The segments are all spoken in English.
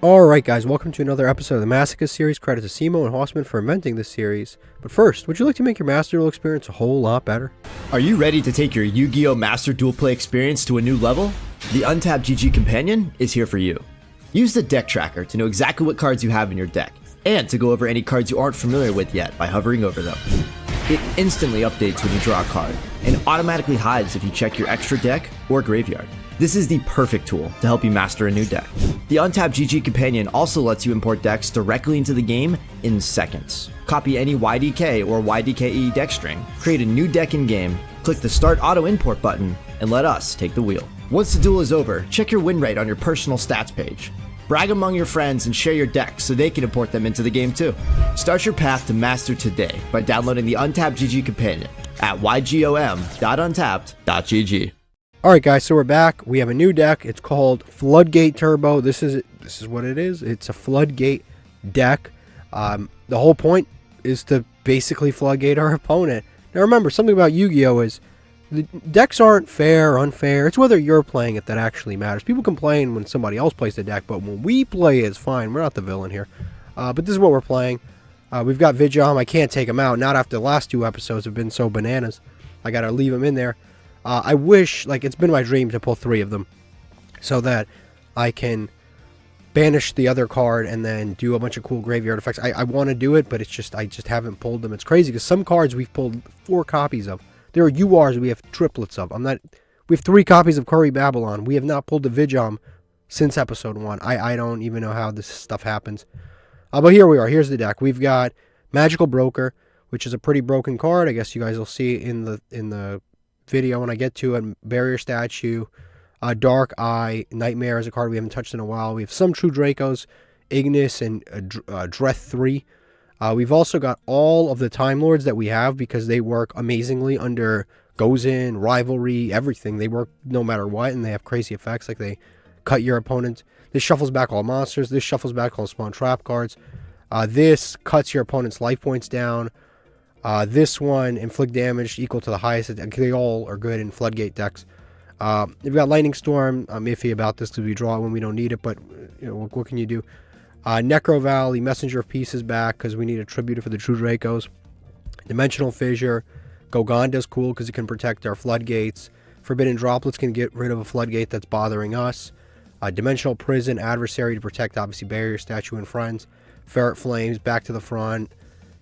Alright guys, welcome to another episode of the Masochist series. Credit to Cimo and Hossman for inventing this series. But first, would you like to make your Master Duel experience a whole lot better? Are you ready to take your Yu-Gi-Oh! Master Duel Play experience to a new level? The Untapped GG Companion is here for you. Use the deck tracker to know exactly what cards you have in your deck, and to go over any cards you aren't familiar with yet by hovering over them. It instantly updates when you draw a card, and automatically hides if you check your extra deck or graveyard. This is the perfect tool to help you master a new deck. The Untapped GG Companion also lets you import decks directly into the game in seconds. Copy any YDK or YDKE deck string, create a new deck in game, click the Start Auto Import button, and let us take the wheel. Once the duel is over, check your win rate on your personal stats page. Brag among your friends and share your decks so they can import them into the game too. Start your path to master today by downloading the Untapped GG Companion at ygom.untapped.gg. Alright guys, so we're back. We have a new deck. It's called Floodgate Turbo. This is what it is. It's a Floodgate deck. The whole point is to basically floodgate our opponent. Now remember, something about Yu-Gi-Oh! Is the decks aren't fair or unfair. It's whether you're playing it that actually matters. People complain when somebody else plays the deck, but when we play it's fine. We're not the villain here. But this is what we're playing. We've got Yugioh. I can't take him out. Not after the last two episodes have been so bananas. I gotta leave him in there. I wish, like, it's been my dream to pull 3 of them so that I can banish the other card and then do a bunch of cool graveyard effects. I want to do it, but it's just, I just haven't pulled them. It's crazy because some cards we've pulled 4 copies of. There are URs we have triplets of. We have 3 copies of Curry Babylon. We have not pulled the Yugioh since episode 1. I don't even know how this stuff happens. But here we are. Here's the deck. We've got Magical Broker, which is a pretty broken card. I guess you guys will see in the video when I get to it. Barrier Statue, Dark Eye, Nightmare is a card we haven't touched in a while. We have some True Dracos, Ignis, and Dreth 3. We've also got all of the Time Lords that we have because they work amazingly under Goes In, Rivalry, everything. They work no matter what, and they have crazy effects, like they cut your opponent. This shuffles back all monsters. This shuffles back all spawn trap cards. This cuts your opponent's life points down. This one, inflict damage equal to the highest. They all are good in Floodgate decks. We've got Lightning Storm. I'm iffy about this because we draw it when we don't need it, but you know, what can you do? Necro Valley, Messenger of Peace is back because we need a tribute for the True Dracos. Dimensional Fissure. Goganda's cool because it can protect our floodgates. Forbidden Droplets can get rid of a floodgate that's bothering us. Dimensional Prison, Adversary to protect, obviously, Barrier Statue and friends. Ferret Flames, back to the front.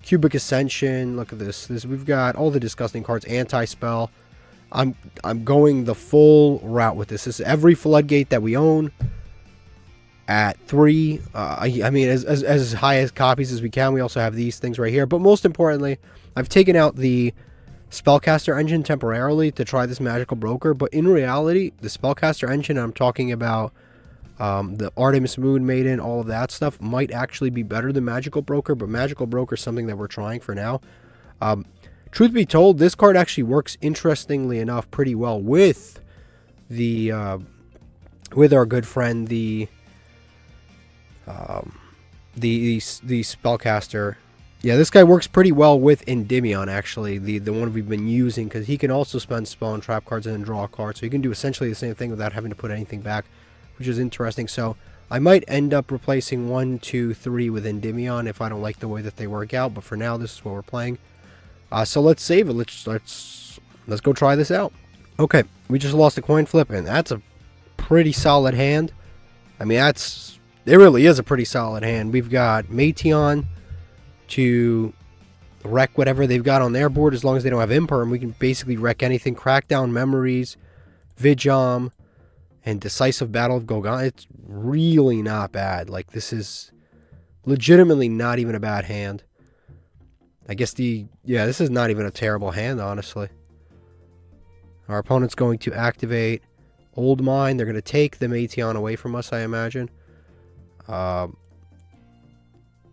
Cubic Ascension, look at this. We've got all the disgusting cards. Anti-Spell. I'm going the full route with this. This is every floodgate that we own at 3. I mean, as high as copies as we can. We also have these things right here. But most importantly, I've taken out the Spellcaster engine temporarily to try this Magical Broker. But in reality, the Spellcaster engine, I'm talking about the Artemis Moon Maiden, all of that stuff might actually be better than Magical Broker, but Magical Broker is something that we're trying for now. Truth be told, this card actually works, interestingly enough, pretty well with the with our good friend the Spellcaster. Yeah, this guy works pretty well with Endymion, actually, the one we've been using, because he can also spend spell and trap cards and then draw a card, so he can do essentially the same thing without having to put anything back, which is interesting. So I might end up replacing 1, 2, 3 with Endymion if I don't like the way that they work out. But for now, this is what we're playing. So let's save it. Let's go try this out. Okay, we just lost a coin flip, and that's a pretty solid hand. I mean, it really is a pretty solid hand. We've got Meteon to wreck whatever they've got on their board as long as they don't have Imperm. We can basically wreck anything. Crackdown Memories, Yugioh, and Decisive Battle of Gogan. It's really not bad. Like, this is legitimately not even a bad hand. I guess this is not even a terrible hand, honestly. Our opponent's going to activate Old Mine. They're going to take the Meteon away from us, I imagine.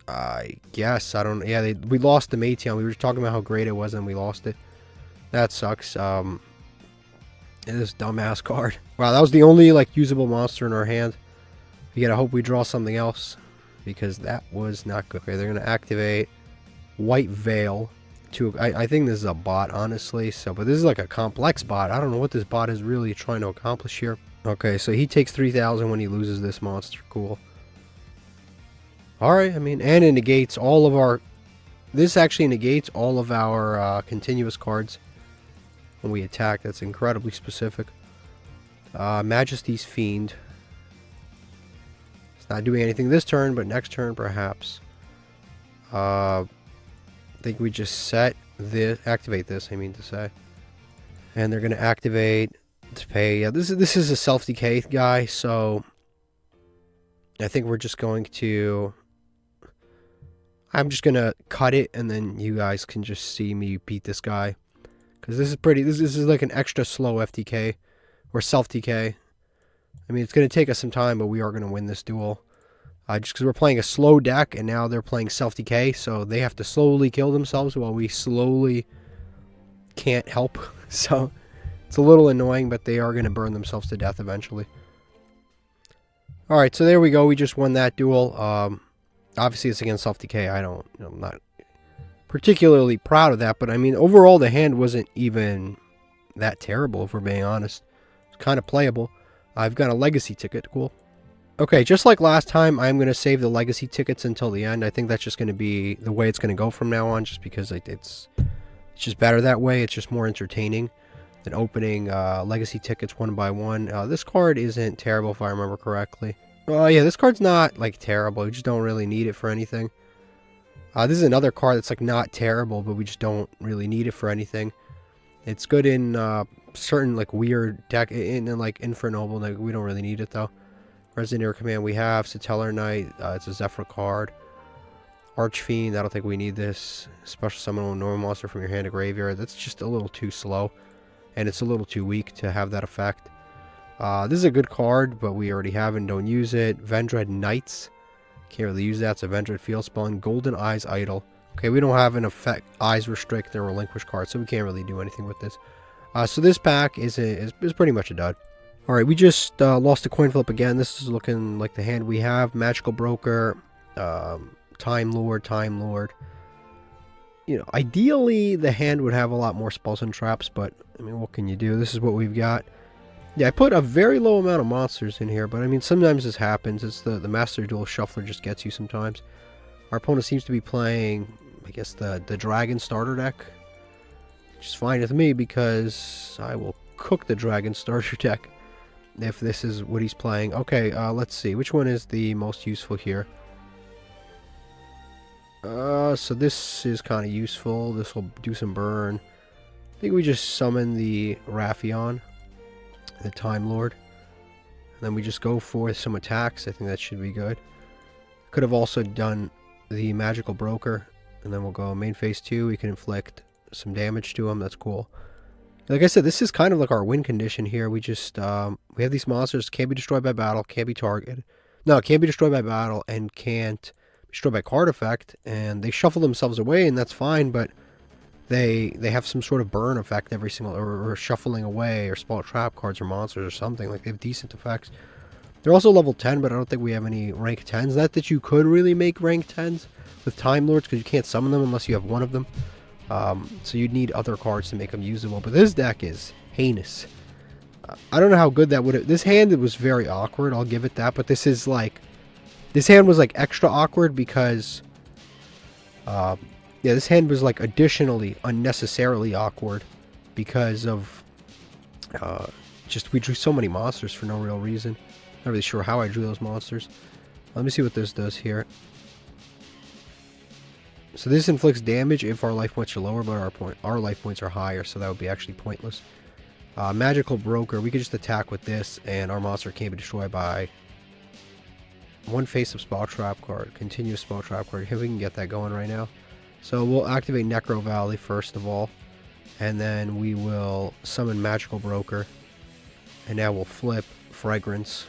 I guess. I don't... Yeah, we lost the Meteon. We were talking about how great it was and we lost it. That sucks. This dumbass card. Wow, that was the only, like, usable monster in our hand. We gotta hope we draw something else, because that was not good. Okay, they're gonna activate White Veil. I think this is a bot, honestly. But this is like a complex bot. I don't know what this bot is really trying to accomplish here. Okay, so he takes 3,000 when he loses this monster. Cool. Alright, I mean, and it negates all of our... This actually negates all of our continuous cards when we attack. That's incredibly specific. Majesty's Fiend. It's not doing anything this turn, but next turn perhaps. I think we just set this, activate this, I mean to say. And they're going to activate to pay. Yeah, this is a self-decay guy, so I think we're just going to... I'm just going to cut it, and then you guys can just see me beat this guy. Because this is pretty... This is like an extra slow FTK. Or self-decay. I mean, it's going to take us some time, but we are going to win this duel. Just because we're playing a slow deck, and now they're playing self-decay, so they have to slowly kill themselves while we slowly can't help. So, it's a little annoying, but they are going to burn themselves to death eventually. Alright, so there we go. We just won that duel. Obviously, it's against self-decay. I'm not particularly proud of that, but I mean, overall, the hand wasn't even that terrible, if we're being honest. It's kind of playable. I've got a legacy ticket. Cool. Okay, just like last time, I'm going to save the legacy tickets until the end. I think that's just going to be the way it's going to go from now on, just because it's just better that way. It's just more entertaining than opening legacy tickets one by one. This card isn't terrible, if I remember correctly. Oh, yeah, this card's not, like, terrible. We just don't really need it for anything. This is another card that's, like, not terrible, but we just don't really need it for anything. It's good in certain, like, weird deck, in like, Infernoble. Like, we don't really need it, though. Resident Air Command we have. Satellar Knight. It's a Zephyr card. Archfiend. I don't think we need this. Special Summon a normal monster from your hand to graveyard. That's just a little too slow. And it's a little too weak to have that effect. This is a good card, but we already have it and don't use it. Vendread Knights. Can't really use that. It's a Vendread Field Spawn. Golden Eyes Idol. Okay, we don't have an effect. Eyes Restrict and Relinquish card, so we can't really do anything with this. So this pack is pretty much a dud. Alright, we just lost a coin flip again. This is looking like the hand we have. Magical Broker, Time Lord. You know, ideally the hand would have a lot more spells and traps, but I mean, what can you do? This is what we've got. Yeah, I put a very low amount of monsters in here, but I mean, sometimes this happens. It's the Master Duel Shuffler just gets you sometimes. Our opponent seems to be playing, I guess, the Dragon starter deck. Which is fine with me, because I will cook the Dragon starter deck if this is what he's playing. Okay, let's see. Which one is the most useful here? So this is kind of useful. This will do some burn. I think we just summon the Raffion, the Time Lord. And then we just go for some attacks. I think that should be good. Could have also done the Magical Broker. And then we'll go main phase 2. We can inflict some damage to him. That's cool. Like I said, this is kind of like our win condition here. We just, we have these monsters. Can't be destroyed by battle. Can't be targeted. No, can't be destroyed by battle. And can't be destroyed by card effect. And they shuffle themselves away, and that's fine. But they have some sort of burn effect every single, or shuffling away, or spell trap cards or monsters or something. Like, they have decent effects. They're also level 10, but I don't think we have any rank 10s. Not that you could really make rank 10s with Time Lords, because you can't summon them unless you have one of them. So you'd need other cards to make them usable. But this deck is heinous. I don't know how good that would have... This hand, it was very awkward, I'll give it that. But this is like... This hand was like extra awkward because... yeah, this hand was like additionally, unnecessarily awkward. Because of... just we drew so many monsters for no real reason. Not really sure how I drew those monsters. Let me see what this does here. So this inflicts damage if our life points are lower, but our life points are higher, so that would be actually pointless. Magical Broker, we could just attack with this, and our monster can't be destroyed by one face-up spell trap card, continuous spell trap card. Here we can get that going right now. So we'll activate Necro Valley first of all, and then we will summon Magical Broker, and now we'll flip Fragrance.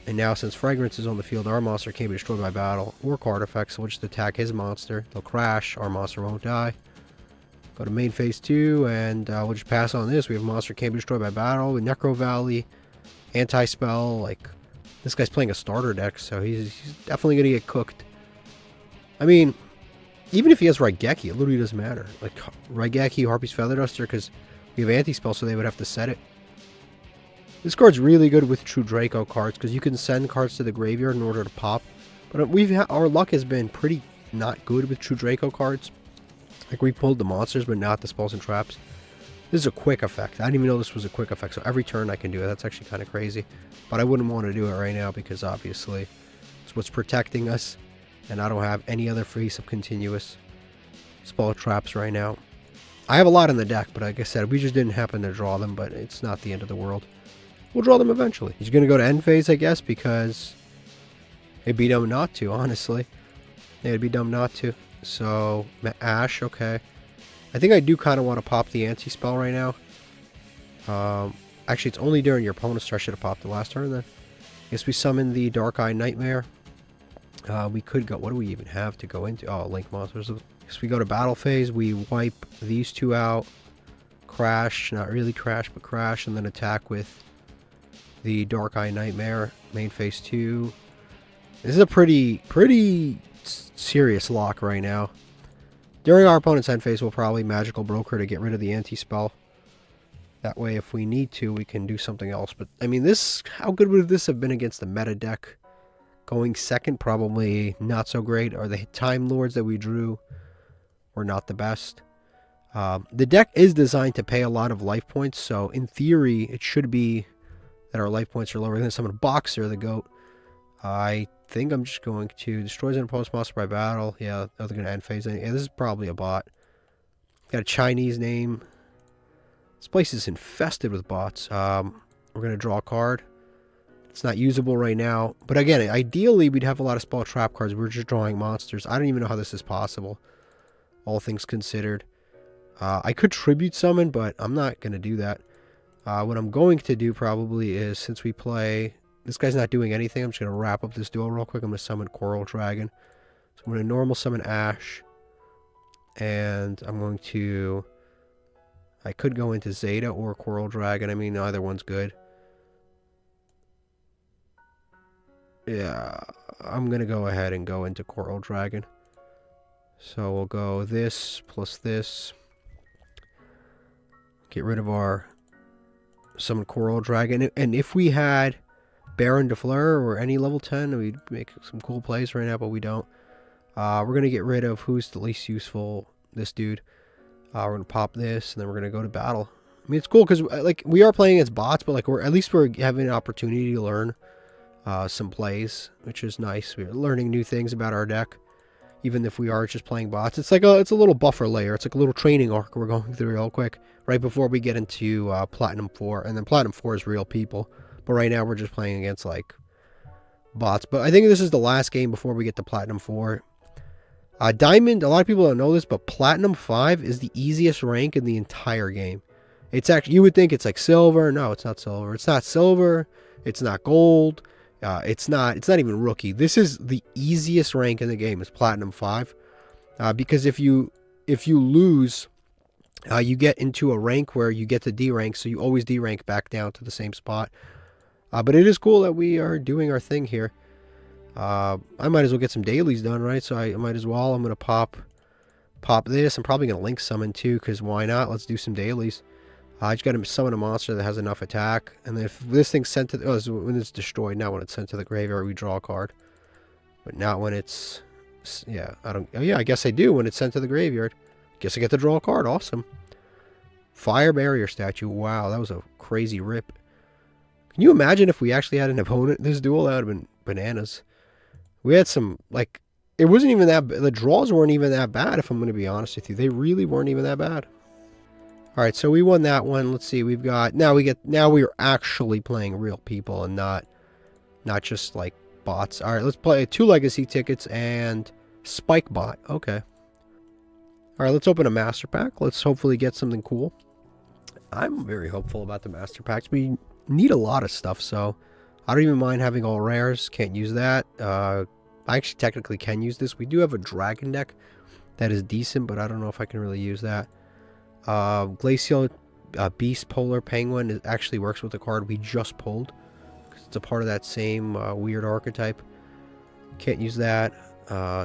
And now, since Fragrance is on the field, our monster can't be destroyed by battle or card effects, so we'll just attack his monster. They'll crash. Our monster won't die. Go to main phase 2, and we'll just pass on this. We have a monster can't be destroyed by battle with Necro Valley, anti-spell. Like, this guy's playing a starter deck, so he's definitely going to get cooked. I mean, even if he has Raigeki, it literally doesn't matter. Like, Raigeki, Harpy's Feather Duster, because we have anti-spell, so they would have to set it. This card's really good with True Draco cards, because you can send cards to the graveyard in order to pop But our luck has been pretty not good with True Draco cards. Like, we pulled the monsters, but not the spells and traps. This is a quick effect. I didn't even know this was a quick effect, so every turn I can do it. That's actually kind of crazy. But I wouldn't want to do it right now because, obviously, it's what's protecting us. And I don't have any other face of continuous spell traps right now. I have a lot in the deck, but like I said, we just didn't happen to draw them, but it's not the end of the world. We'll draw them eventually. He's going to go to end phase, I guess, because it'd be dumb not to, honestly. It'd be dumb not to. So, Ash, okay. I think I do kind of want to pop the anti-spell right now. Actually, it's only during your opponent's turn. I should have popped the last turn then. I guess we summon the Dark Eye Nightmare. We could go... What do we even have to go into? Oh, Link Monsters. So we go to battle phase. We wipe these two out. Crash. Not really crash, but crash. And then attack with the Dark Eye Nightmare. Main phase 2. This is a pretty serious lock right now. During our opponent's end phase, we'll probably Magical Broker to get rid of the anti-spell. That way, if we need to, we can do something else. But, I mean, how good would this have been against the meta deck? Going second, probably not so great. Or the Time Lords that we drew were not the best. The deck is designed to pay a lot of life points, so in theory, it should be that our life points are lower. We're going to summon Boxer, the GOAT. I think I'm just going to destroys an opponent's monster by battle. Yeah, they're going to end phase. Yeah, this is probably a bot. Got a Chinese name. This place is infested with bots. We're going to draw a card. It's not usable right now. But again, ideally, we'd have a lot of spell trap cards. We're just drawing monsters. I don't even know how this is possible, all things considered. I could tribute summon, but I'm not going to do that. What I'm going to do probably is, since we play... This guy's not doing anything. I'm just going to wrap up this duel real quick. I'm going to summon Coral Dragon. So I'm going to normal summon Ash. And I'm going to... I could go into Zeta or Coral Dragon. I mean, either one's good. Yeah, I'm going to go ahead and go into Coral Dragon. So we'll go this plus this. Get rid of our summon Coral Dragon. And if we had Baron de Fleur or any level 10, we'd make some cool plays right now, but we don't. We're going to get rid of who's the least useful, this dude. We're going to pop this, and then we're going to go to battle. I mean, it's cool because like we are playing against bots, but like at least we're having an opportunity to learn some plays, which is nice. We're learning new things about our deck, even if we are just playing bots. It's like it's a little buffer layer. It's like a little training arc we're going through real quick right before we get into Platinum 4, and then Platinum 4 is real people. But right now we're just playing against like bots. But I think this is the last game before we get to Platinum 4. Diamond, a lot of people don't know this, but Platinum 5 is the easiest rank in the entire game. It's actually, you would think it's like silver. No, it's not silver. It's not silver. It's not gold. It's not even rookie. This is the easiest rank in the game, is Platinum 5. Because if you lose, you get into a rank where you get to D rank, so you always D rank back down to the same spot. But it is cool that we are doing our thing here. I might as well get some dailies done, right? So I might as well. I'm going to pop this. I'm probably going to link summon too, because why not? Let's do some dailies. I just got to summon a monster that has enough attack. And then if this thing's sent to... when it's destroyed. Not when it's sent to the graveyard, we draw a card. But not when it's... Yeah, I don't... Oh yeah, I guess I do when it's sent to the graveyard. Guess I get to draw a card. Awesome. Fire Barrier Statue. Wow, that was a crazy rip. Can you imagine if we actually had an opponent in this duel? That would have been bananas. We had some, like, it wasn't even that, the draws weren't even that bad, if I'm going to be honest with you. They really weren't even that bad. All right, so we won that one. Let's see, we've got, now we're actually playing real people and not just, like, bots. All right, let's play 2 legacy tickets and Spike Bot. Okay. All right, let's open a master pack. Let's hopefully get something cool. I'm very hopeful about the master packs. We need a lot of stuff, so I don't even mind having all rares. Can't use that. I actually technically can use this. We do have a dragon deck that is decent, but I don't know if I can really use that. Glacial Beast Polar Penguin, it actually works with the card we just pulled, because it's a part of that same weird archetype. Can't use that.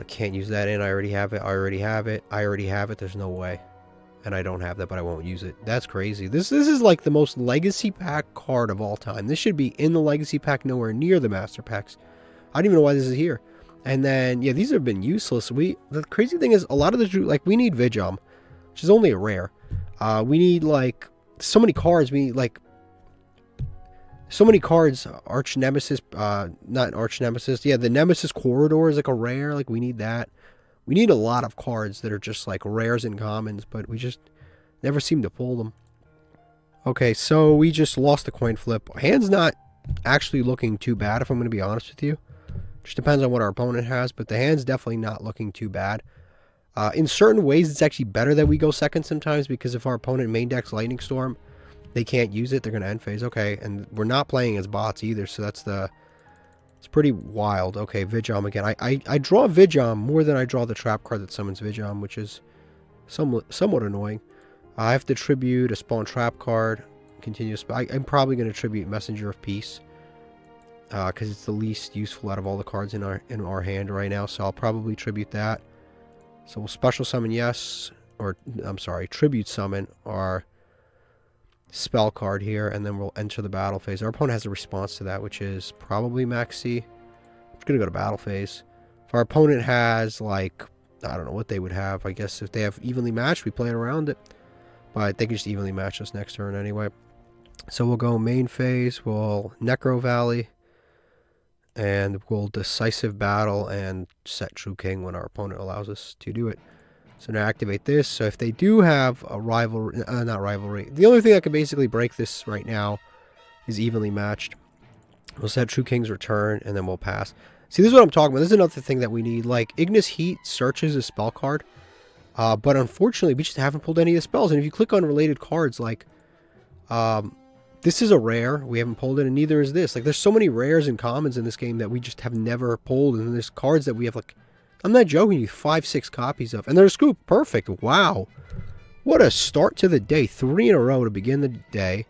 Can't use that in. I already have it. I already have it. I already have it. There's no way. And I don't have that, but I won't use it. That's crazy. This is like the most legacy pack card of all time. This should be in the legacy pack, nowhere near the master packs. I don't even know why this is here. And then, yeah, these have been useless. The crazy thing is, a lot of the, like, we need Yugioh, which is only a rare. We need, like, so many cards. We need, like, so many cards. Arch Nemesis, not Arch Nemesis. Yeah, the Nemesis Corridor is, like, a rare. Like, we need that. We need a lot of cards that are just, like, rares and commons, but we just never seem to pull them. Okay, so we just lost the coin flip. Hand's not actually looking too bad, if I'm going to be honest with you. Just depends on what our opponent has, but the hand's definitely not looking too bad. In certain ways, it's actually better that we go second sometimes, because if our opponent main decks Lightning Storm, they can't use it. They're going to end phase. Okay, and we're not playing as bots either, so it's pretty wild. Okay, Yugioh again. I draw Yugioh more than I draw the trap card that summons Yugioh, which is somewhat annoying. I have to tribute a spawn trap card. Continuous. I'm probably going to tribute Messenger of Peace, because it's the least useful out of all the cards in our hand right now. So I'll probably tribute that. So we'll special summon, yes, or I'm sorry, tribute summon our spell card here, and then we'll enter the battle phase. Our opponent has a response to that, which is probably Maxi. I'm just gonna go to battle phase. If our opponent has, like, I don't know what they would have. I guess if they have evenly matched, we play around it. But they can just evenly match us next turn anyway. So we'll go main phase. We'll Necro Valley. And we'll decisive battle and set True King when our opponent allows us to do it. So now activate this. So if they do have a rivalry, not rivalry, the only thing that can basically break this right now is evenly matched. We'll set True King's return, and then we'll pass. See, this is what I'm talking about. This is another thing that we need. Like, Ignis Heat searches a spell card, but unfortunately, we just haven't pulled any of the spells. And if you click on related cards, like, this is a rare. We haven't pulled it, and neither is this. Like, there's so many rares and commons in this game that we just have never pulled, and there's cards that we have, like, I'm not joking you, 5-6 copies of. And they're scoop perfect. Wow. What a start to the day. 3 in a row to begin the day.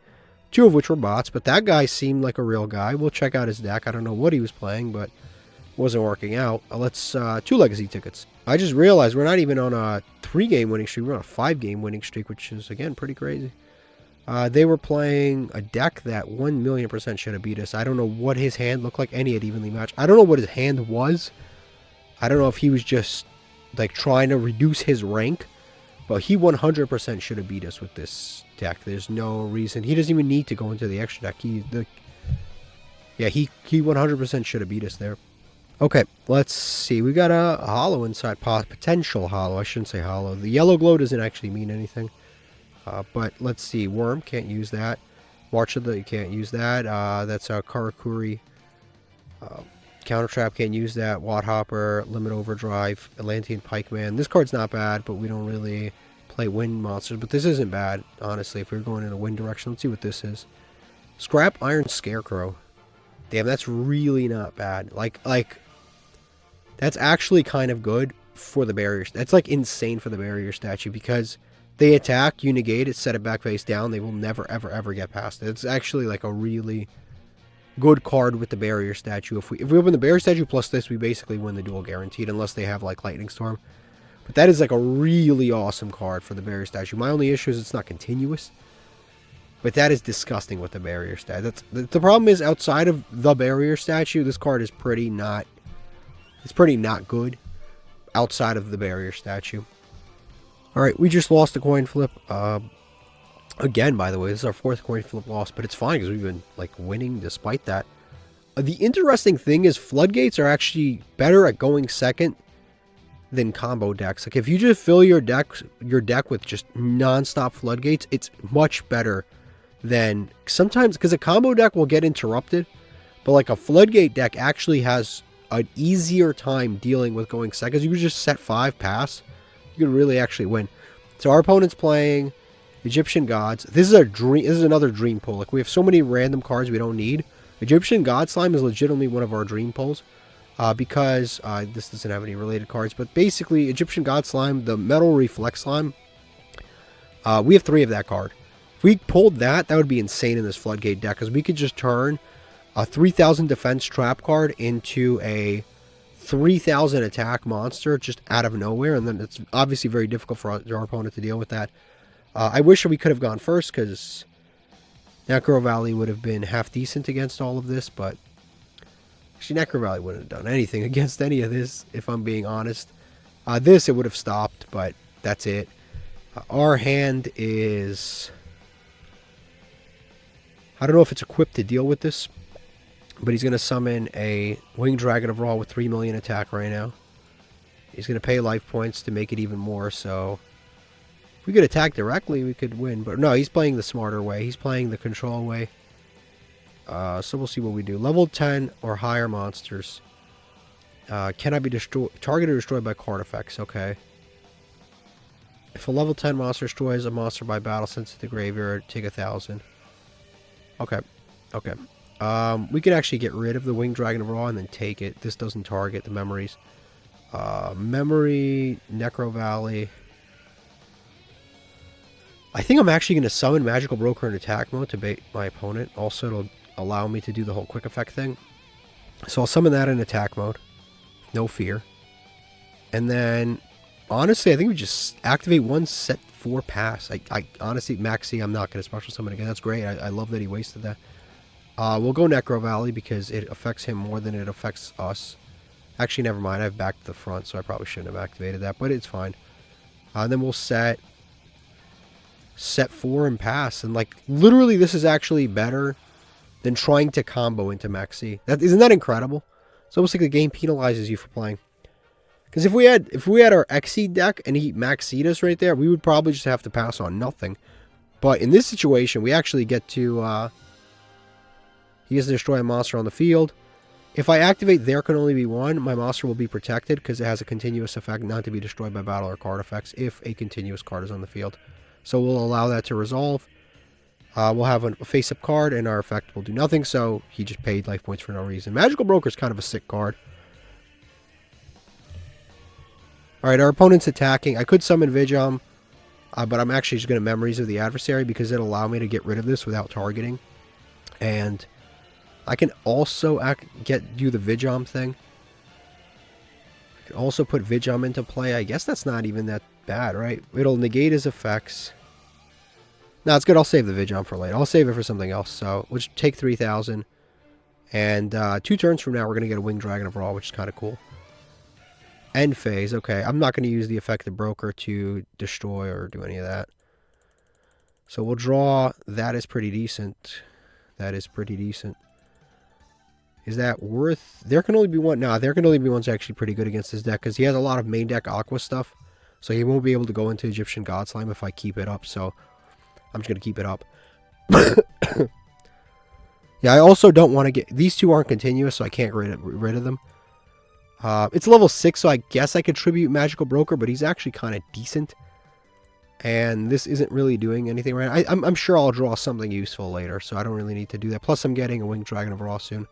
2 of which were bots, but that guy seemed like a real guy. We'll check out his deck. I don't know what he was playing, but wasn't working out. Let's, 2 legacy tickets. I just realized we're not even on a 3-game winning streak. We're on a 5-game winning streak, which is, again, pretty crazy. They were playing a deck that 1,000,000% should have beat us. I don't know what his hand looked like, and he had evenly matched. I don't know what his hand was. I don't know if he was just, like, trying to reduce his rank, but he 100% should have beat us with this deck. There's no reason. He doesn't even need to go into the extra deck. He 100% should have beat us there. Okay, let's see. We got a hollow inside. Potential hollow. I shouldn't say hollow. The yellow glow doesn't actually mean anything. But let's see. Worm, can't use that. March of the, can't use that. That's a Karakuri. Counter Trap, can't use that. Wadhopper, Limit Overdrive, Atlantean Pikeman. This card's not bad, but we don't really play wind monsters. But this isn't bad, honestly, if we're going in a wind direction. Let's see what this is. Scrap Iron Scarecrow. Damn, that's really not bad. Like, that's actually kind of good for the barrier. That's, like, insane for the barrier statue, because they attack, you negate it, set it back face down. They will never, ever, ever get past it. It's actually, like, a really good card with the barrier statue. If we open the barrier statue plus this, we basically win the duel guaranteed, unless they have, like, Lightning Storm. But that is, like, a really awesome card for the barrier statue. My only issue is it's not continuous. But that is disgusting with the barrier statue. The problem is, outside of the barrier statue, this card is pretty not good outside of the barrier statue. Alright, we just lost a coin flip. Again, by the way, this is our 4th coin flip loss, but it's fine because we've been, like, winning despite that. The interesting thing is floodgates are actually better at going second than combo decks. Like, if you just fill your deck with just non-stop floodgates, it's much better than sometimes, because a combo deck will get interrupted, but, like, a floodgate deck actually has an easier time dealing with going second. You can just set 5, pass. You can really actually win. So our opponent's playing Egyptian Gods. This is a dream. This is another dream pull. Like, we have so many random cards we don't need. Egyptian God Slime is legitimately one of our dream pulls, because this doesn't have any related cards. But basically, Egyptian God Slime, the Metal Reflex Slime, we have 3 of that card. If we pulled that, that would be insane in this Floodgate deck, because we could just turn a 3,000 defense trap card into a 3,000 attack monster just out of nowhere, and then it's obviously very difficult for our opponent to deal with that. I wish we could have gone first, because Necro Valley would have been half decent against all of this, but Actually, Necro Valley wouldn't have done anything against any of this, if I'm being honest. This, it would have stopped, but that's it. Our hand is... I don't know if it's equipped to deal with this, but he's going to summon a Winged Dragon of Ra with 3 million attack right now. He's going to pay life points to make it even more, so... If we could attack directly, we could win. But no, he's playing the smarter way. He's playing the control way. So we'll see what we do. Level 10 or higher monsters. Cannot be targeted or destroyed by card effects. Okay. If a level 10 monster destroys a monster by battle sent to the graveyard, take 1,000. Okay. Okay. We can actually get rid of the Winged Dragon of Ra and then take it. This doesn't target the memories. Memory, Necro Valley. I think I'm actually going to summon Magical Broker in attack mode to bait my opponent. Also, it'll allow me to do the whole quick effect thing. So I'll summon that in attack mode. No fear. And then, honestly, I think we just activate one set 4 pass. I honestly, Maxi, I'm not going to special summon again. That's great. I love that he wasted that. We'll go Necro Valley because it affects him more than it affects us. Actually, never mind. I've backed to the front, so I probably shouldn't have activated that, but it's fine. And then we'll set 4 and pass. And, like, literally, this is actually better than trying to combo into Maxi. Isn't that incredible? It's almost like the game penalizes you for playing. Because if we had our XE deck and he Maxi'd us right there, we would probably just have to pass on nothing. But in this situation, we actually get to... he gets to destroy a monster on the field. If I activate there can only be one, my monster will be protected because it has a continuous effect not to be destroyed by battle or card effects if a continuous card is on the field. So we'll allow that to resolve. We'll have a face-up card and our effect will do nothing, so he just paid life points for no reason. Magical Broker is kind of a sick card. Alright, our opponent's attacking. I could summon Yugioh, but I'm actually just going to Memories of the Adversary because it'll allow me to get rid of this without targeting. And I can also do the Yugioh thing. I can also put Yugioh into play. I guess that's not even that bad, right? It'll negate his effects. No, it's good. I'll save the Yugioh for later. I'll save it for something else. So we'll just take 3,000. And 2 turns from now, we're going to get a Winged Dragon of Ra, which is kind of cool. End phase. Okay, I'm not going to use the Effective Broker to destroy or do any of that. So we'll draw. That is pretty decent. That is pretty decent. Is that worth... There can only be one... Nah, there can only be one's actually pretty good against this deck because he has a lot of main deck Aqua stuff. So he won't be able to go into Egyptian God Slime if I keep it up. So I'm just going to keep it up. Yeah, I also don't want to get... These two aren't continuous, so I can't get rid of them. It's level 6, so I guess I could tribute Magical Broker, but he's actually kind of decent. And this isn't really doing anything right. I'm sure I'll draw something useful later, so I don't really need to do that. Plus, I'm getting a Winged Dragon of Ra soon.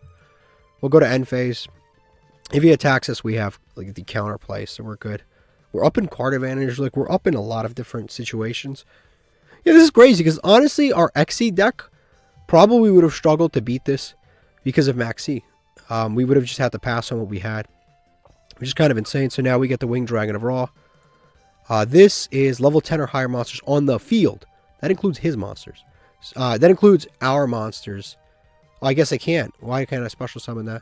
We'll go to end phase. If he attacks us, we have like the counterplay, so we're good. We're up in card advantage. Like, we're up in a lot of different situations. Yeah, this is crazy, because honestly, our XE deck probably would have struggled to beat this because of Maxi. We would have just had to pass on what we had, which is kind of insane. So now we get the Winged Dragon of Ra. This is level 10 or higher monsters on the field. That includes his monsters. That includes our monsters. Well, I guess I can't. Why can't I special summon that?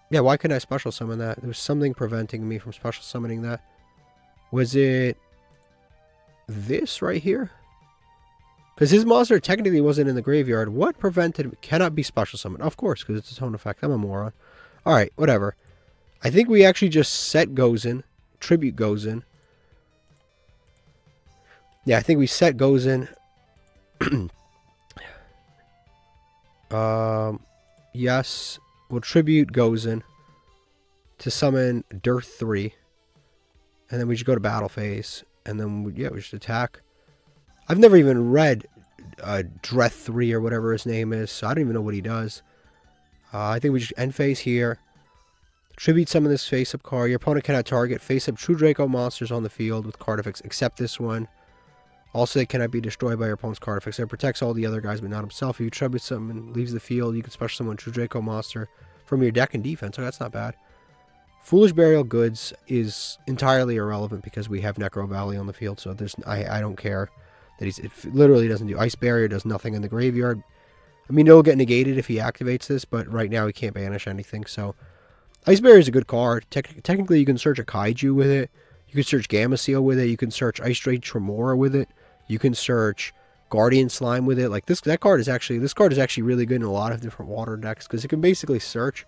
Yeah, why couldn't I special summon that? There was something preventing me from special summoning that. Was it this right here? Because his monster technically wasn't in the graveyard. What prevented him? Cannot be special summoned. Of course, because it's a tone effect. I'm a moron. Alright, whatever. I think we actually just set Gozen. Tribute Gozen. Yeah, I think we set Gozen. Yes. We'll tribute Gozen to summon Dearth 3. And then we just go to battle phase. And then, we just attack. I've never even read Dreth 3 or whatever his name is, so I don't even know what he does. I think we just end phase here. Tribute summon this face-up card. Your opponent cannot target face-up True Draco monsters on the field with card effects except this one. Also, they cannot be destroyed by your opponent's card effects. It protects all the other guys, but not himself. If you tribute summon leaves the field, you can special summon True Draco monster from your deck and defense. So that's not bad. Foolish Burial Goods is entirely irrelevant because we have Necro Valley on the field, so I don't care that it literally doesn't do Ice Barrier, does nothing in the graveyard. I mean, it'll get negated if he activates this, but right now he can't banish anything, so... Ice Barrier is a good card. Technically, you can search a Kaiju with it. You can search Gamma Seal with it. You can search Ice Ray Tremora with it. You can search Guardian Slime with it. Like, this card is actually really good in a lot of different water decks, because it can basically search.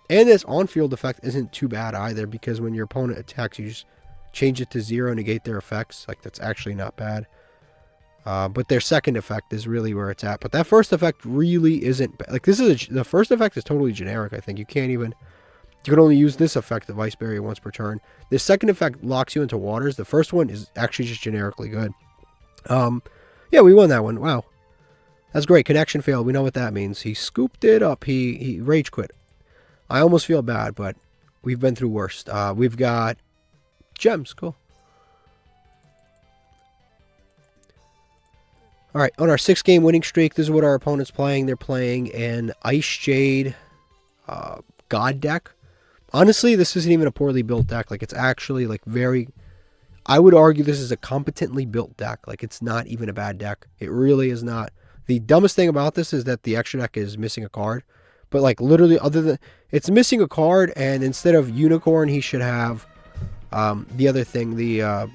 And this on-field effect isn't too bad either, because when your opponent attacks, you just change it to 0, negate their effects. Like, that's actually not bad. But their second effect is really where it's at. But that first effect really isn't bad. Like, the first effect is totally generic, I think. You can't even... You can only use this effect of Ice Barrier once per turn. The second effect locks you into waters. The first one is actually just generically good. Yeah, we won that one. Wow. That's great. Connection failed. We know what that means. He scooped it up. He rage quit. I almost feel bad, but we've been through worse. We've got gems. Cool. All right, on our 6-game winning streak, this is what our opponent's playing. They're playing an Ice Jade God deck. Honestly, this isn't even a poorly built deck. Like, it's actually, like, very... I would argue this is a competently built deck. Like, it's not even a bad deck. It really is not. The dumbest thing about this is that the extra deck is missing a card. But, like, literally, other than... It's missing a card, and instead of Unicorn, he should have the other thing, the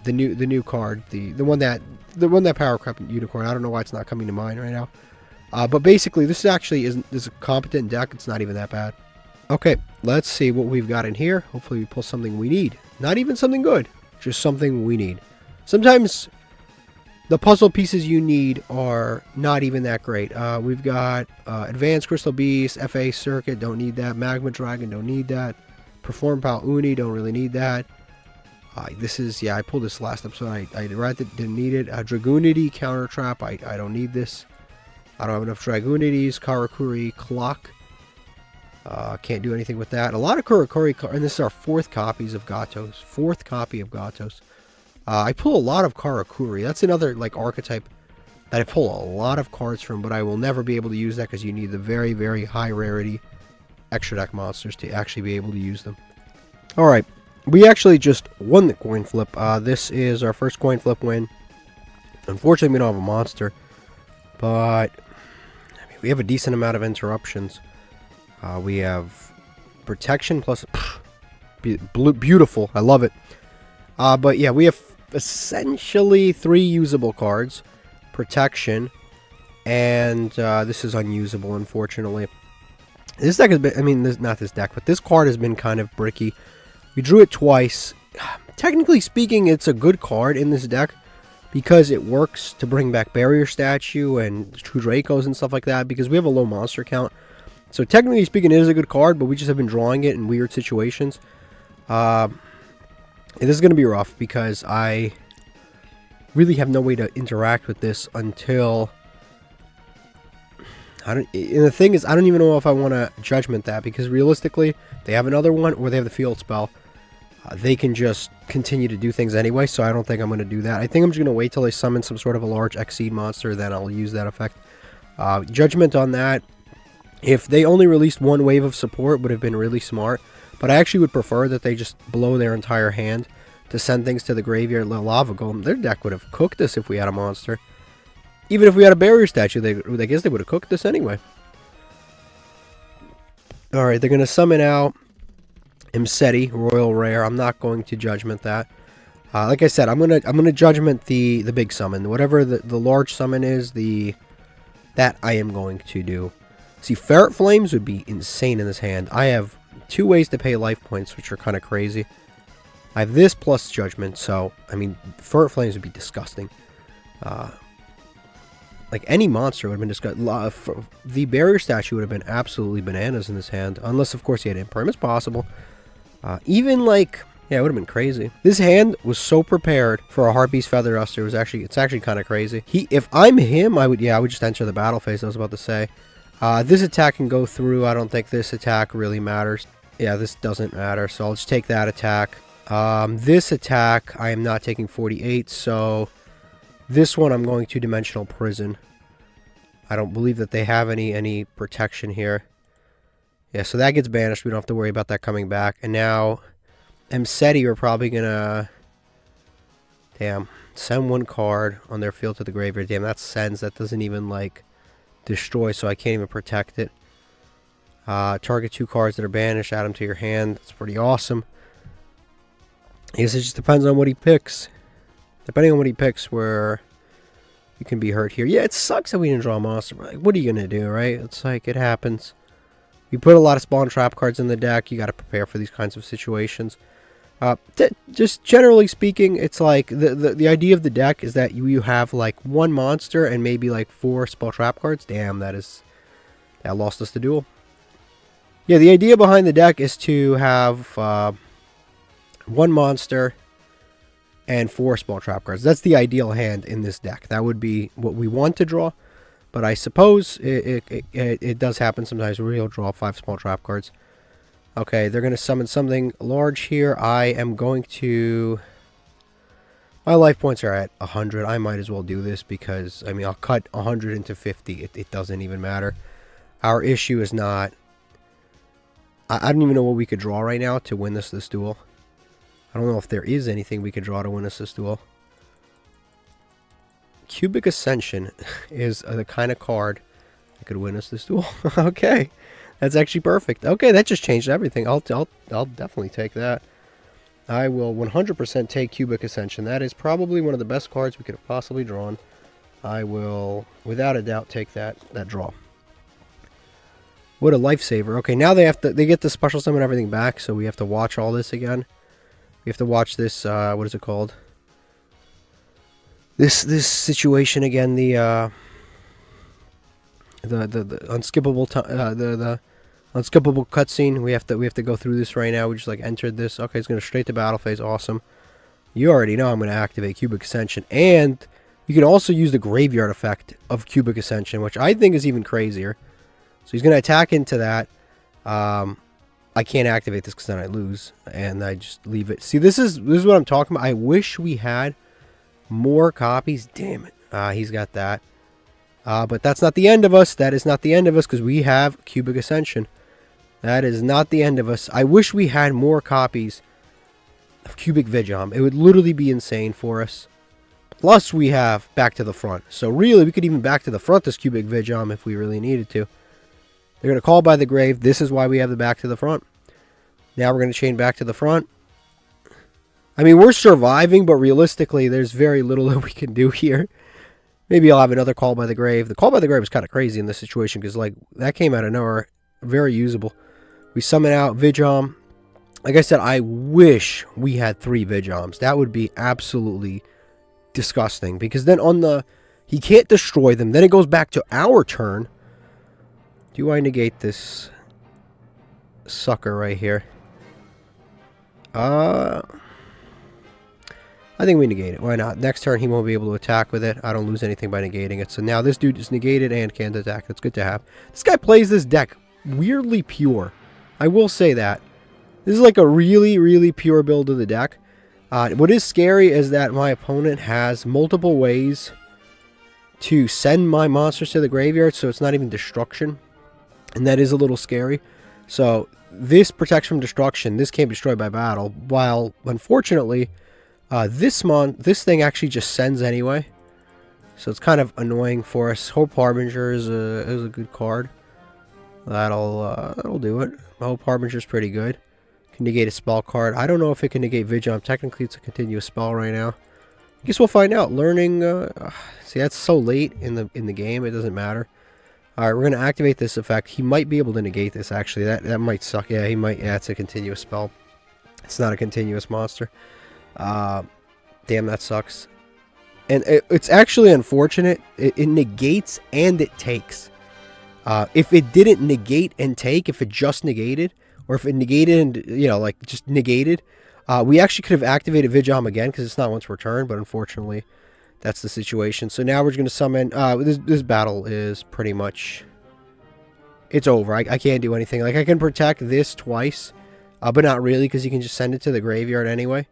new card, the one that power crept Unicorn. I don't know why it's not coming to mind right now. But basically, this is a competent deck. It's not even that bad. Okay, let's see what we've got in here. Hopefully we pull something we need. Not even something good, just something we need. Sometimes the puzzle pieces you need are not even that great. We've got Advanced Crystal Beast, FA Circuit, don't need that. Magma Dragon, don't need that. Perform Pal Uni, don't really need that. This is, yeah, I pulled this last episode. I read it, didn't need it. Dragoonity, Counter Trap, I don't need this. I don't have enough Dragoonities. Karakuri, Clock. Can't do anything with that. A lot of Karakuri, and this is our 4th copies of Gatos. 4th copy of Gatos. I pull a lot of Karakuri. That's another, like, archetype that I pull a lot of cards from, but I will never be able to use that because you need the very, very high rarity extra deck monsters to actually be able to use them. Alright, we actually just won the coin flip. This is our first coin flip win. Unfortunately, we don't have a monster, but I mean, we have a decent amount of interruptions. We have protection plus beautiful. I love it. But yeah, we have essentially 3 usable cards. Protection. And this is unusable, unfortunately. This deck has been, I mean, not this deck, but this card has been kind of bricky. We drew it twice. Technically speaking, it's a good card in this deck because it works to bring back Barrier Statue and True Dracos and stuff like that because we have a low monster count. So technically speaking, it is a good card, but we just have been drawing it in weird situations. This is going to be rough because I really have no way to interact with this until... and the thing is, I don't even know if I want to Judgment that because realistically, they have another one or they have the field spell. They can just continue to do things anyway, so I don't think I'm going to do that. I think I'm just going to wait till they summon some sort of a large Exceed monster, then I'll use that effect. Judgment on that. If they only released one wave of support, would have been really smart. But I actually would prefer that they just blow their entire hand to send things to the graveyard. Lava Golem, their deck would have cooked this if we had a monster. Even if we had a Barrier Statue, I guess they would have cooked this anyway. Alright, they're going to summon out Imseti, Royal Rare. I'm not going to Judgment that. Like I said, I'm gonna Judgment the big summon. Whatever the large summon is, that I am going to do. See, Ferret Flames would be insane in this hand. I have 2 ways to pay life points, which are kind of crazy. I have this plus Judgment, so, I mean, Ferret Flames would be disgusting. Like, any monster would have been disgusting. The Barrier Statue would have been absolutely bananas in this hand, unless, of course, he had Imperm. It's possible. Even, like... Yeah, it would have been crazy. This hand was so prepared for a Harpy's Feather Duster. It's actually kind of crazy. If I'm him, I would just enter the battle phase, I was about to say. This attack can go through. I don't think this attack really matters. Yeah, this doesn't matter, so I'll just take that attack. This attack, I am not taking 48, so this one I'm going to Dimensional Prison. I don't believe that they have any protection here. Yeah, so that gets banished. We don't have to worry about that coming back. And now, Imseti are probably gonna... Damn. Send 1 card on their field to the graveyard. Damn, that sends. That doesn't even, like, destroy, so I can't even protect it. Target 2 cards that are banished, add them to your hand. That's pretty awesome. I guess it just depends on what he picks. Depending on what he picks, where you can be hurt here. Yeah, it sucks that we didn't draw a monster, but like, what are you going to do, right? It's like, it happens. You put a lot of spawn trap cards in the deck, you got to prepare for these kinds of situations. Just generally speaking, it's like, the idea of the deck is that you have like 1 monster and maybe like 4 spell trap cards. Damn, that lost us the duel. Yeah, the idea behind the deck is to have 1 monster and 4 spell trap cards. That's the ideal hand in this deck. That would be what we want to draw. But I suppose it does happen sometimes where he'll draw 5 small trap cards. Okay, they're going to summon something large here. I am going to... My life points are at 100. I might as well do this because, I mean, I'll cut 100 into 50. It doesn't even matter. Our issue is not... I don't even know what we could draw right now to win this duel. I don't know if there is anything we could draw to win us this duel. Cubic Ascension is the kind of card that could win us this duel. Okay, that's actually perfect. Okay, that just changed everything. I'll definitely take that. I will 100% take Cubic Ascension. That is probably one of the best cards we could have possibly drawn. I will, without a doubt, take that draw. What a lifesaver. Okay, now they get the special summon everything back, so we have to watch all this again. We have to watch this, what is it called? This situation again, the unskippable the unskippable cutscene. We have to go through this right now. We just like entered this. Okay, it's gonna straight to battle phase. Awesome. You already know I'm gonna activate Cubic Ascension, and you can also use the graveyard effect of Cubic Ascension, which I think is even crazier. So he's gonna attack into that. I can't activate this because then I lose, and I just leave it. See, this is what I'm talking about. I wish we had more copies. Damn it. He's got that. But that's not the end of us. That is not the end of us because we have Cubic Ascension. That is not the end of us. I wish we had more copies of Cubic Vigilum. It would literally be insane for us. Plus, we have Back to the Front. So really, we could even Back to the Front this Cubic Vigilum if we really needed to. They're going to call by the grave. This is why we have the Back to the Front. Now we're going to chain Back to the Front. I mean, we're surviving, but realistically, there's very little that we can do here. Maybe I'll have another Call by the Grave. The Call by the Grave is kind of crazy in this situation because, like, that came out of nowhere. Very usable. We summon out Vigilum. Like I said, I wish we had 3 Vigilums. That would be absolutely disgusting because then on the... He can't destroy them. Then it goes back to our turn. Do I negate this sucker right here? I think we negate it. Why not? Next turn, he won't be able to attack with it. I don't lose anything by negating it. So now this dude is negated and can't attack. That's good to have. This guy plays this deck weirdly pure. I will say that. This is like a really, really pure build of the deck. What is scary is that my opponent has multiple ways to send my monsters to the graveyard, so it's not even destruction. And that is a little scary. So this protects from destruction. This can't be destroyed by battle. While, unfortunately... this thing actually just sends anyway, so it's kind of annoying for us. Hope Harbinger is a good card. That'll do it. Hope Harbinger is pretty good. Can negate a spell card. I don't know if it can negate Vigilum. Technically, it's a continuous spell right now. I guess we'll find out. Learning. See, that's so late in the game. It doesn't matter. All right, we're gonna activate this effect. He might be able to negate this. Actually, that might suck. Yeah, he might. Yeah, it's a continuous spell. It's not a continuous monster. Damn, that sucks. And it's actually unfortunate. It negates and it takes. If it didn't negate and take, if it just negated, or if it negated and, you know, like just negated, we actually could have activated Vigilum again because it's not once per turn, but unfortunately that's the situation. So now we're going to summon, this battle is pretty much, it's over. I can't do anything. Like, I can protect this twice, but not really because you can just send it to the graveyard anyway.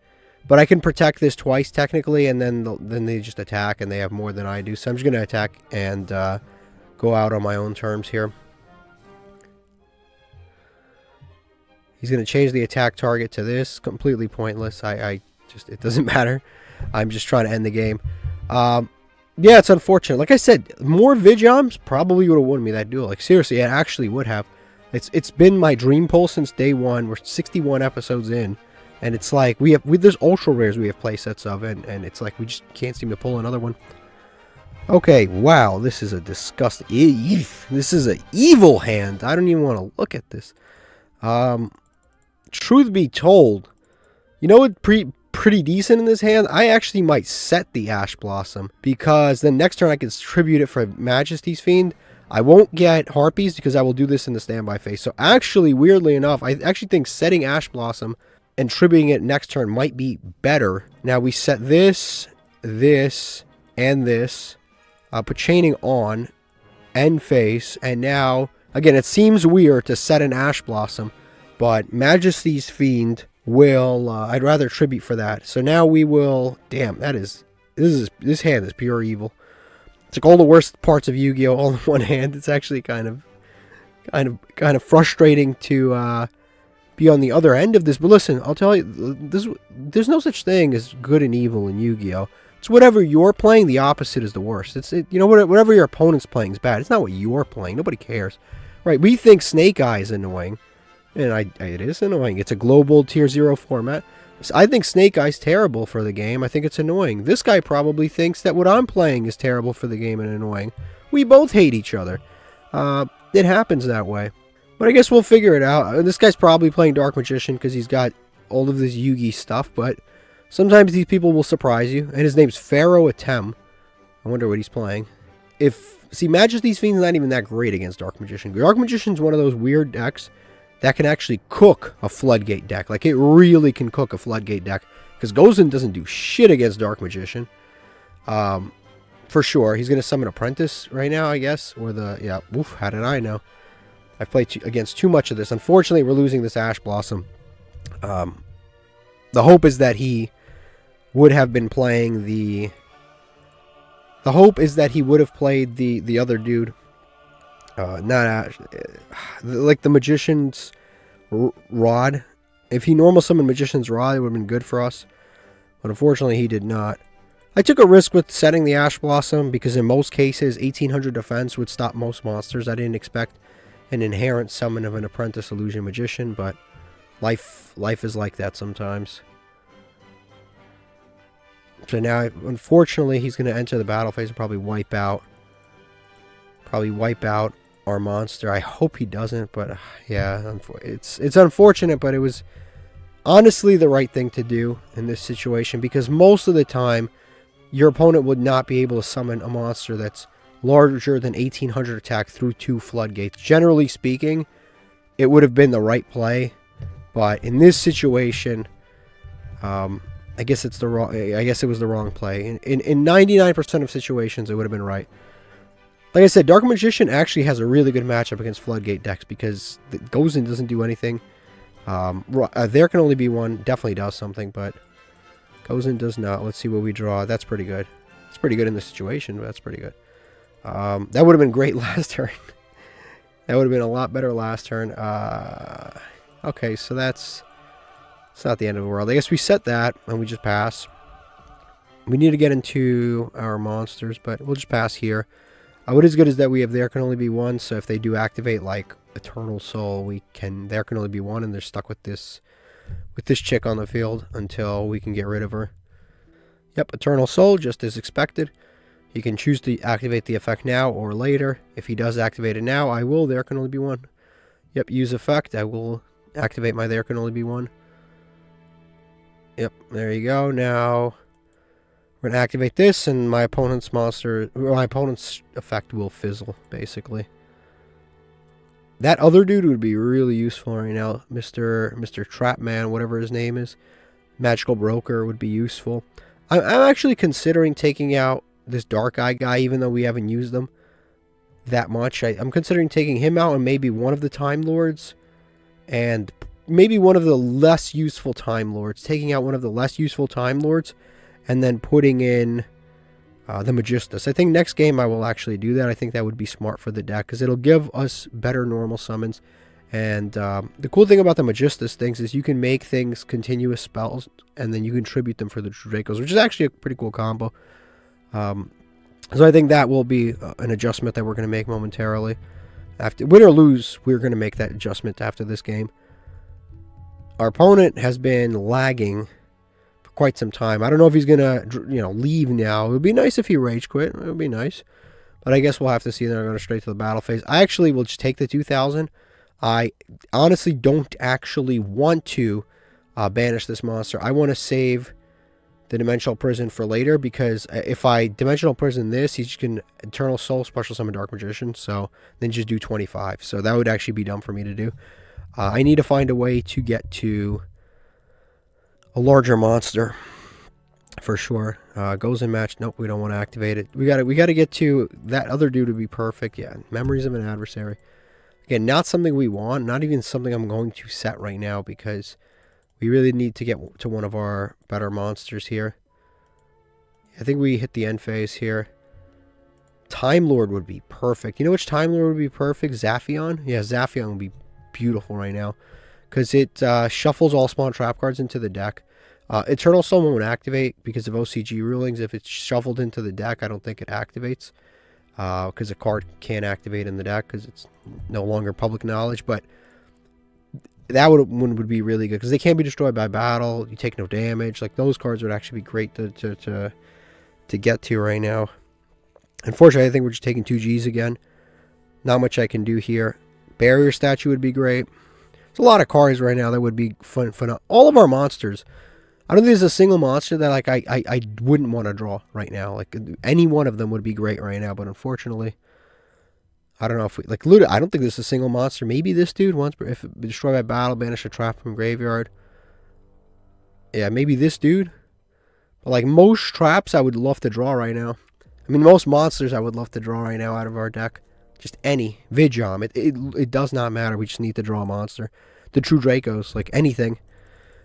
But I can protect this twice technically, and then they just attack, and they have more than I do. So I'm just going to attack and go out on my own terms here. He's going to change the attack target to this. Completely pointless. It doesn't matter. I'm just trying to end the game. Yeah, it's unfortunate. Like I said, more Yugiohs probably would have won me that duel. Like, seriously, it actually would have. It's been my dream pull since day one. We're 61 episodes in, and it's like there's ultra rares we have play sets of, and it's like we just can't seem to pull another one. Okay, wow, this is a disgusting. This is an evil hand. I don't even want to look at this. Truth be told, you know what? Pretty decent in this hand. I actually might set the Ash Blossom because then next turn I can tribute it for Majesty's Fiend. I won't get Harpies because I will do this in the standby phase. So actually, weirdly enough, I actually think setting Ash Blossom and tributing it next turn might be better. Now we set this, and this. Put Chaining on, end phase, and now, again, it seems weird to set an Ash Blossom, but Majesty's Fiend will, I'd rather tribute for that. So now we will, damn, this hand is pure evil. It's like all the worst parts of Yu-Gi-Oh! All in one hand. It's actually kind of frustrating to be on the other end of this. But listen, I'll tell you, there's no such thing as good and evil in Yu-Gi-Oh! It's whatever you're playing, the opposite is the worst. You know, whatever your opponent's playing is bad. It's not what you're playing. Nobody cares. Right, we think Snake Eye is annoying. And it is annoying. It's a global tier 0 format. I think Snake Eye's terrible for the game. I think it's annoying. This guy probably thinks that what I'm playing is terrible for the game and annoying. We both hate each other. It happens that way. But I guess we'll figure it out. This guy's probably playing Dark Magician because he's got all of this Yugi stuff. But sometimes these people will surprise you. And his name's Pharaoh Atem. I wonder what he's playing. See, Majesty's Fiend's not even that great against Dark Magician. Dark Magician's one of those weird decks that can actually cook a Floodgate deck. Like, it really can cook a Floodgate deck. Because Gozen doesn't do shit against Dark Magician. For sure. He's going to summon Apprentice right now, I guess. Or yeah, oof, how did I know? I've played against too much of this. Unfortunately, we're losing this Ash Blossom. The hope is that he would have been playing the hope is that he would have played the other dude. Not Ash, like the Magician's Rod. If he normal summoned Magician's Rod, it would have been good for us. But unfortunately, he did not. I took a risk with setting the Ash Blossom because in most cases, 1800 defense would stop most monsters. I didn't expect an inherent summon of an Apprentice Illusion Magician, but life is like that sometimes. So now, unfortunately, he's going to enter the battle phase and probably wipe out our monster. I hope he doesn't, but yeah, it's unfortunate, but it was honestly the right thing to do in this situation because most of the time your opponent would not be able to summon a monster that's larger than 1800 attack through 2 floodgates. Generally speaking, it would have been the right play, but in this situation, I guess it was the wrong play. In 99% of situations, it would have been right. Like I said, Dark Magician actually has a really good matchup against Floodgate decks because the Gozen doesn't do anything. There Can Only Be One definitely does something, but Gozen does not. Let's see what we draw. That's pretty good. It's pretty good in this situation, but that's pretty good. That would have been great last turn. That would have been a lot better last turn. Okay, so it's not the end of the world. I guess we set that, and we just pass. We need to get into our monsters, but we'll just pass here. What is good is that we have There Can Only Be One, so if they do activate, like, Eternal Soul, There Can Only Be One, and they're stuck with this chick on the field until we can get rid of her. Yep, Eternal Soul, just as expected. He can choose to activate the effect now or later. If he does activate it now, I will There Can Only Be One. Yep, use effect, I will activate my There Can Only Be One. Yep, there you go. Now we're going to activate this, and my opponent's effect will fizzle, basically. That other dude would be really useful right now. Mr. Trapman, whatever his name is. Magical Broker would be useful. I'm actually considering taking out this Dark Eye guy, even though we haven't used them that much. I'm considering taking him out and maybe one of the Time Lords. And maybe one of the less useful Time Lords. Taking out one of the less useful Time Lords. And then putting in the Magistus. I think next game I will actually do that. I think that would be smart for the deck. Because it'll give us better normal summons. And the cool thing about the Magistus things is you can make things continuous spells. And then you can tribute them for the Dracos. Which is actually a pretty cool combo. So I think that will be an adjustment that we're going to make momentarily. After win or lose, we're going to make that adjustment after this game. Our opponent has been lagging for quite some time. I don't know if he's going to, leave now. It would be nice if he rage quit. It would be nice. But I guess we'll have to see. Then I'm going straight to the battle phase. I actually will just take the 2000. I honestly don't actually want to banish this monster. I want to save the Dimensional Prison for later, because if I Dimensional Prison this, he can Eternal Soul, Special Summon Dark Magician, so then just do 25. So that would actually be dumb for me to do. I need to find a way to get to a larger monster for sure. Goes in match. Nope, we don't want to activate it. We got to get to that other dude to be perfect. Yeah, Memories of an Adversary. Again, not something we want, not even something I'm going to set right now, because we really need to get to one of our better monsters here. I think we hit the end phase here. Time Lord would be perfect. You know which Time Lord would be perfect? Zaphion? Yeah, Zaphion would be beautiful right now, because it shuffles all spawn trap cards into the deck. Eternal Soul won't activate because of OCG rulings. If it's shuffled into the deck, I don't think it activates, because a card can't activate in the deck because it's no longer public knowledge. But that would be really good, because they can't be destroyed by battle. You take no damage. Like, those cards would actually be great to get to right now. Unfortunately, I think we're just taking 2 Gs again. Not much I can do here. Barrier Statue would be great. There's a lot of cards right now that would be fun. All of our monsters. I don't think there's a single monster that like I wouldn't want to draw right now. Like, any one of them would be great right now, but unfortunately, I don't know if we like Luda. I don't think there's a single monster. Maybe this dude once, if destroyed by battle, banish a trap from graveyard. Yeah, maybe this dude. But like, most traps I would love to draw right now. I mean, most monsters I would love to draw right now out of our deck. Just any. Vidjam. It does not matter. We just need to draw a monster. The True Dracos. Like, anything.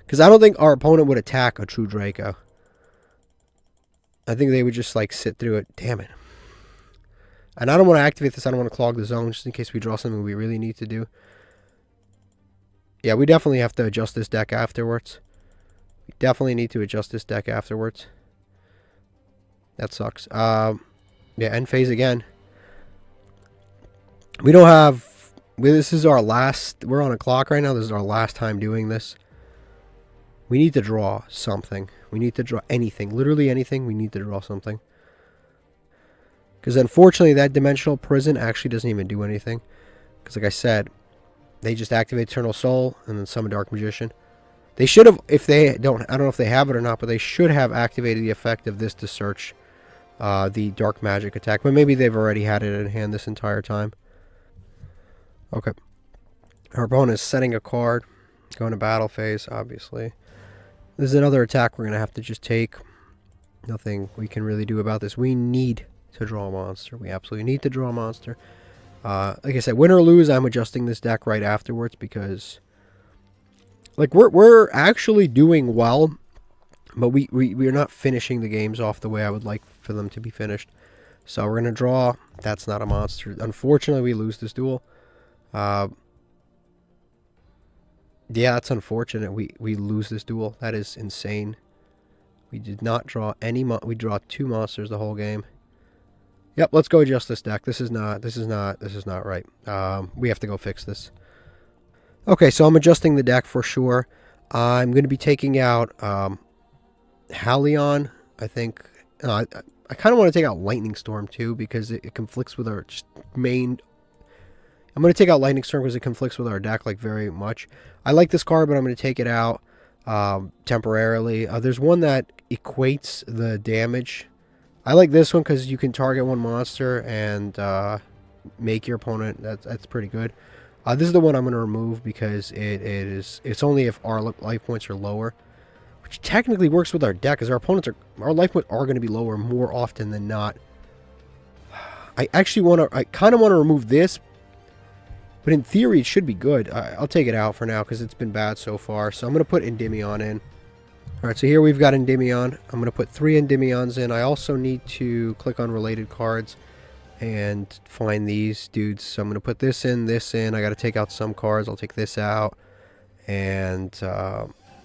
Because I don't think our opponent would attack a True Draco. I think they would just, like, sit through it. Damn it. And I don't want to activate this. I don't want to clog the zone, just in case we draw something we really need to do. Yeah, we definitely have to adjust this deck afterwards. We definitely need to adjust this deck afterwards. That sucks. Yeah, end phase again. We don't have... This is our last... We're on a clock right now. This is our last time doing this. We need to draw something. We need to draw anything. Literally anything. We need to draw something. Because unfortunately, that Dimensional Prison actually doesn't even do anything. Because like I said, they just activate Eternal Soul and then summon Dark Magician. They should have, if they don't, I don't know if they have it or not, but they should have activated the effect of this to search the Dark Magic attack. But maybe they've already had it in hand this entire time. Okay. Our opponent is setting a card. Going to battle phase, obviously. This is another attack we're going to have to just take. Nothing we can really do about this. We need to draw a monster. We absolutely need to draw a monster. Like I said, win or lose, I'm adjusting this deck right afterwards, because like we're actually doing well, but we're not finishing the games off the way I would like for them to be finished. So we're going to draw. That's not a monster. Unfortunately, we lose this duel. Yeah, that's unfortunate. We lose this duel. That is insane. We did not draw any we draw 2 monsters the whole game. Yep, let's go adjust this deck. This is not right. We have to go fix this. Okay, so I'm adjusting the deck for sure. I'm going to be taking out Halion, I think. I kind of want to take out Lightning Storm too, because it conflicts with our main... I'm going to take out Lightning Storm because it conflicts with our deck like very much. I like this card, but I'm going to take it out temporarily. There's one that equates the damage. I like this one because you can target one monster and make your opponent. That's pretty good. This is the one I'm going to remove because it's only if our life points are lower, which technically works with our deck, because our life points are going to be lower more often than not. I kind of want to remove this. But in theory, it should be good. I'll take it out for now because it's been bad so far. So I'm going to put Endymion in. Alright, so here we've got Endymion. I'm going to put 3 Endymions in. I also need to click on related cards and find these dudes. So I'm going to put this in, this in. I got to take out some cards. I'll take this out. And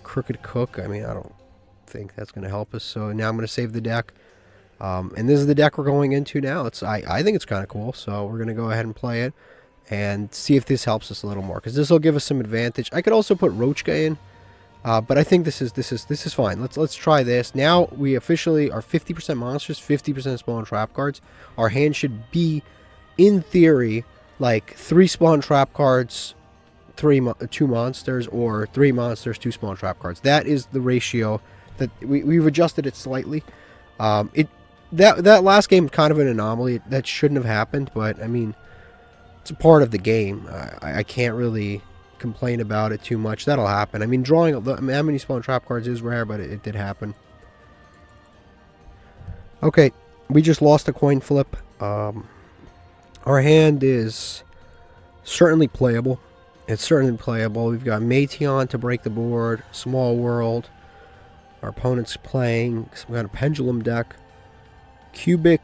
Crooked Cook. I mean, I don't think that's going to help us. So now I'm going to save the deck. And this is the deck we're going into now. I think it's kind of cool, so we're going to go ahead and play it and see if this helps us a little more, because this will give us some advantage. I could also put Roachka in, but I think this is fine. Let's try this. Now we officially are 50% monsters, 50% spawn trap cards. Our hand should be, in theory, like 3 spawn trap cards, 2 monsters, or 3 monsters, 2 spawn trap cards. That is the ratio that we've adjusted it slightly. That last game kind of an anomaly. That shouldn't have happened, but I mean, it's a part of the game. I can't really complain about it too much. That'll happen. I mean, drawing how many spawn trap cards is rare, but it did happen. Okay, we just lost a coin flip. Our hand is certainly playable. It's certainly playable. We've got Meteon to break the board, Small World. Our opponent's playing some kind of pendulum deck, Cubic,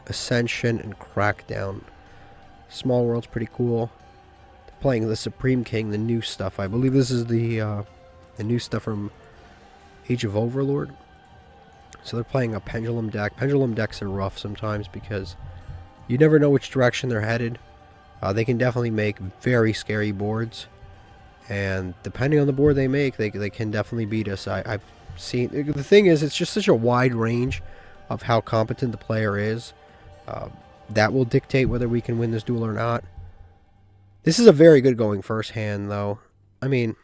Ascension, and Crackdown. Small World's pretty cool. They're playing the Supreme King, the new stuff. I believe this is the new stuff from Age of Overlord. So they're playing a pendulum deck. Pendulum decks are rough sometimes because you never know which direction they're headed. They can definitely make very scary boards, and depending on the board they make, they can definitely beat us. I've seen, the thing is, it's just such a wide range of how competent the player is. That will dictate whether we can win this duel or not. This is a very good going first hand, though. I mean,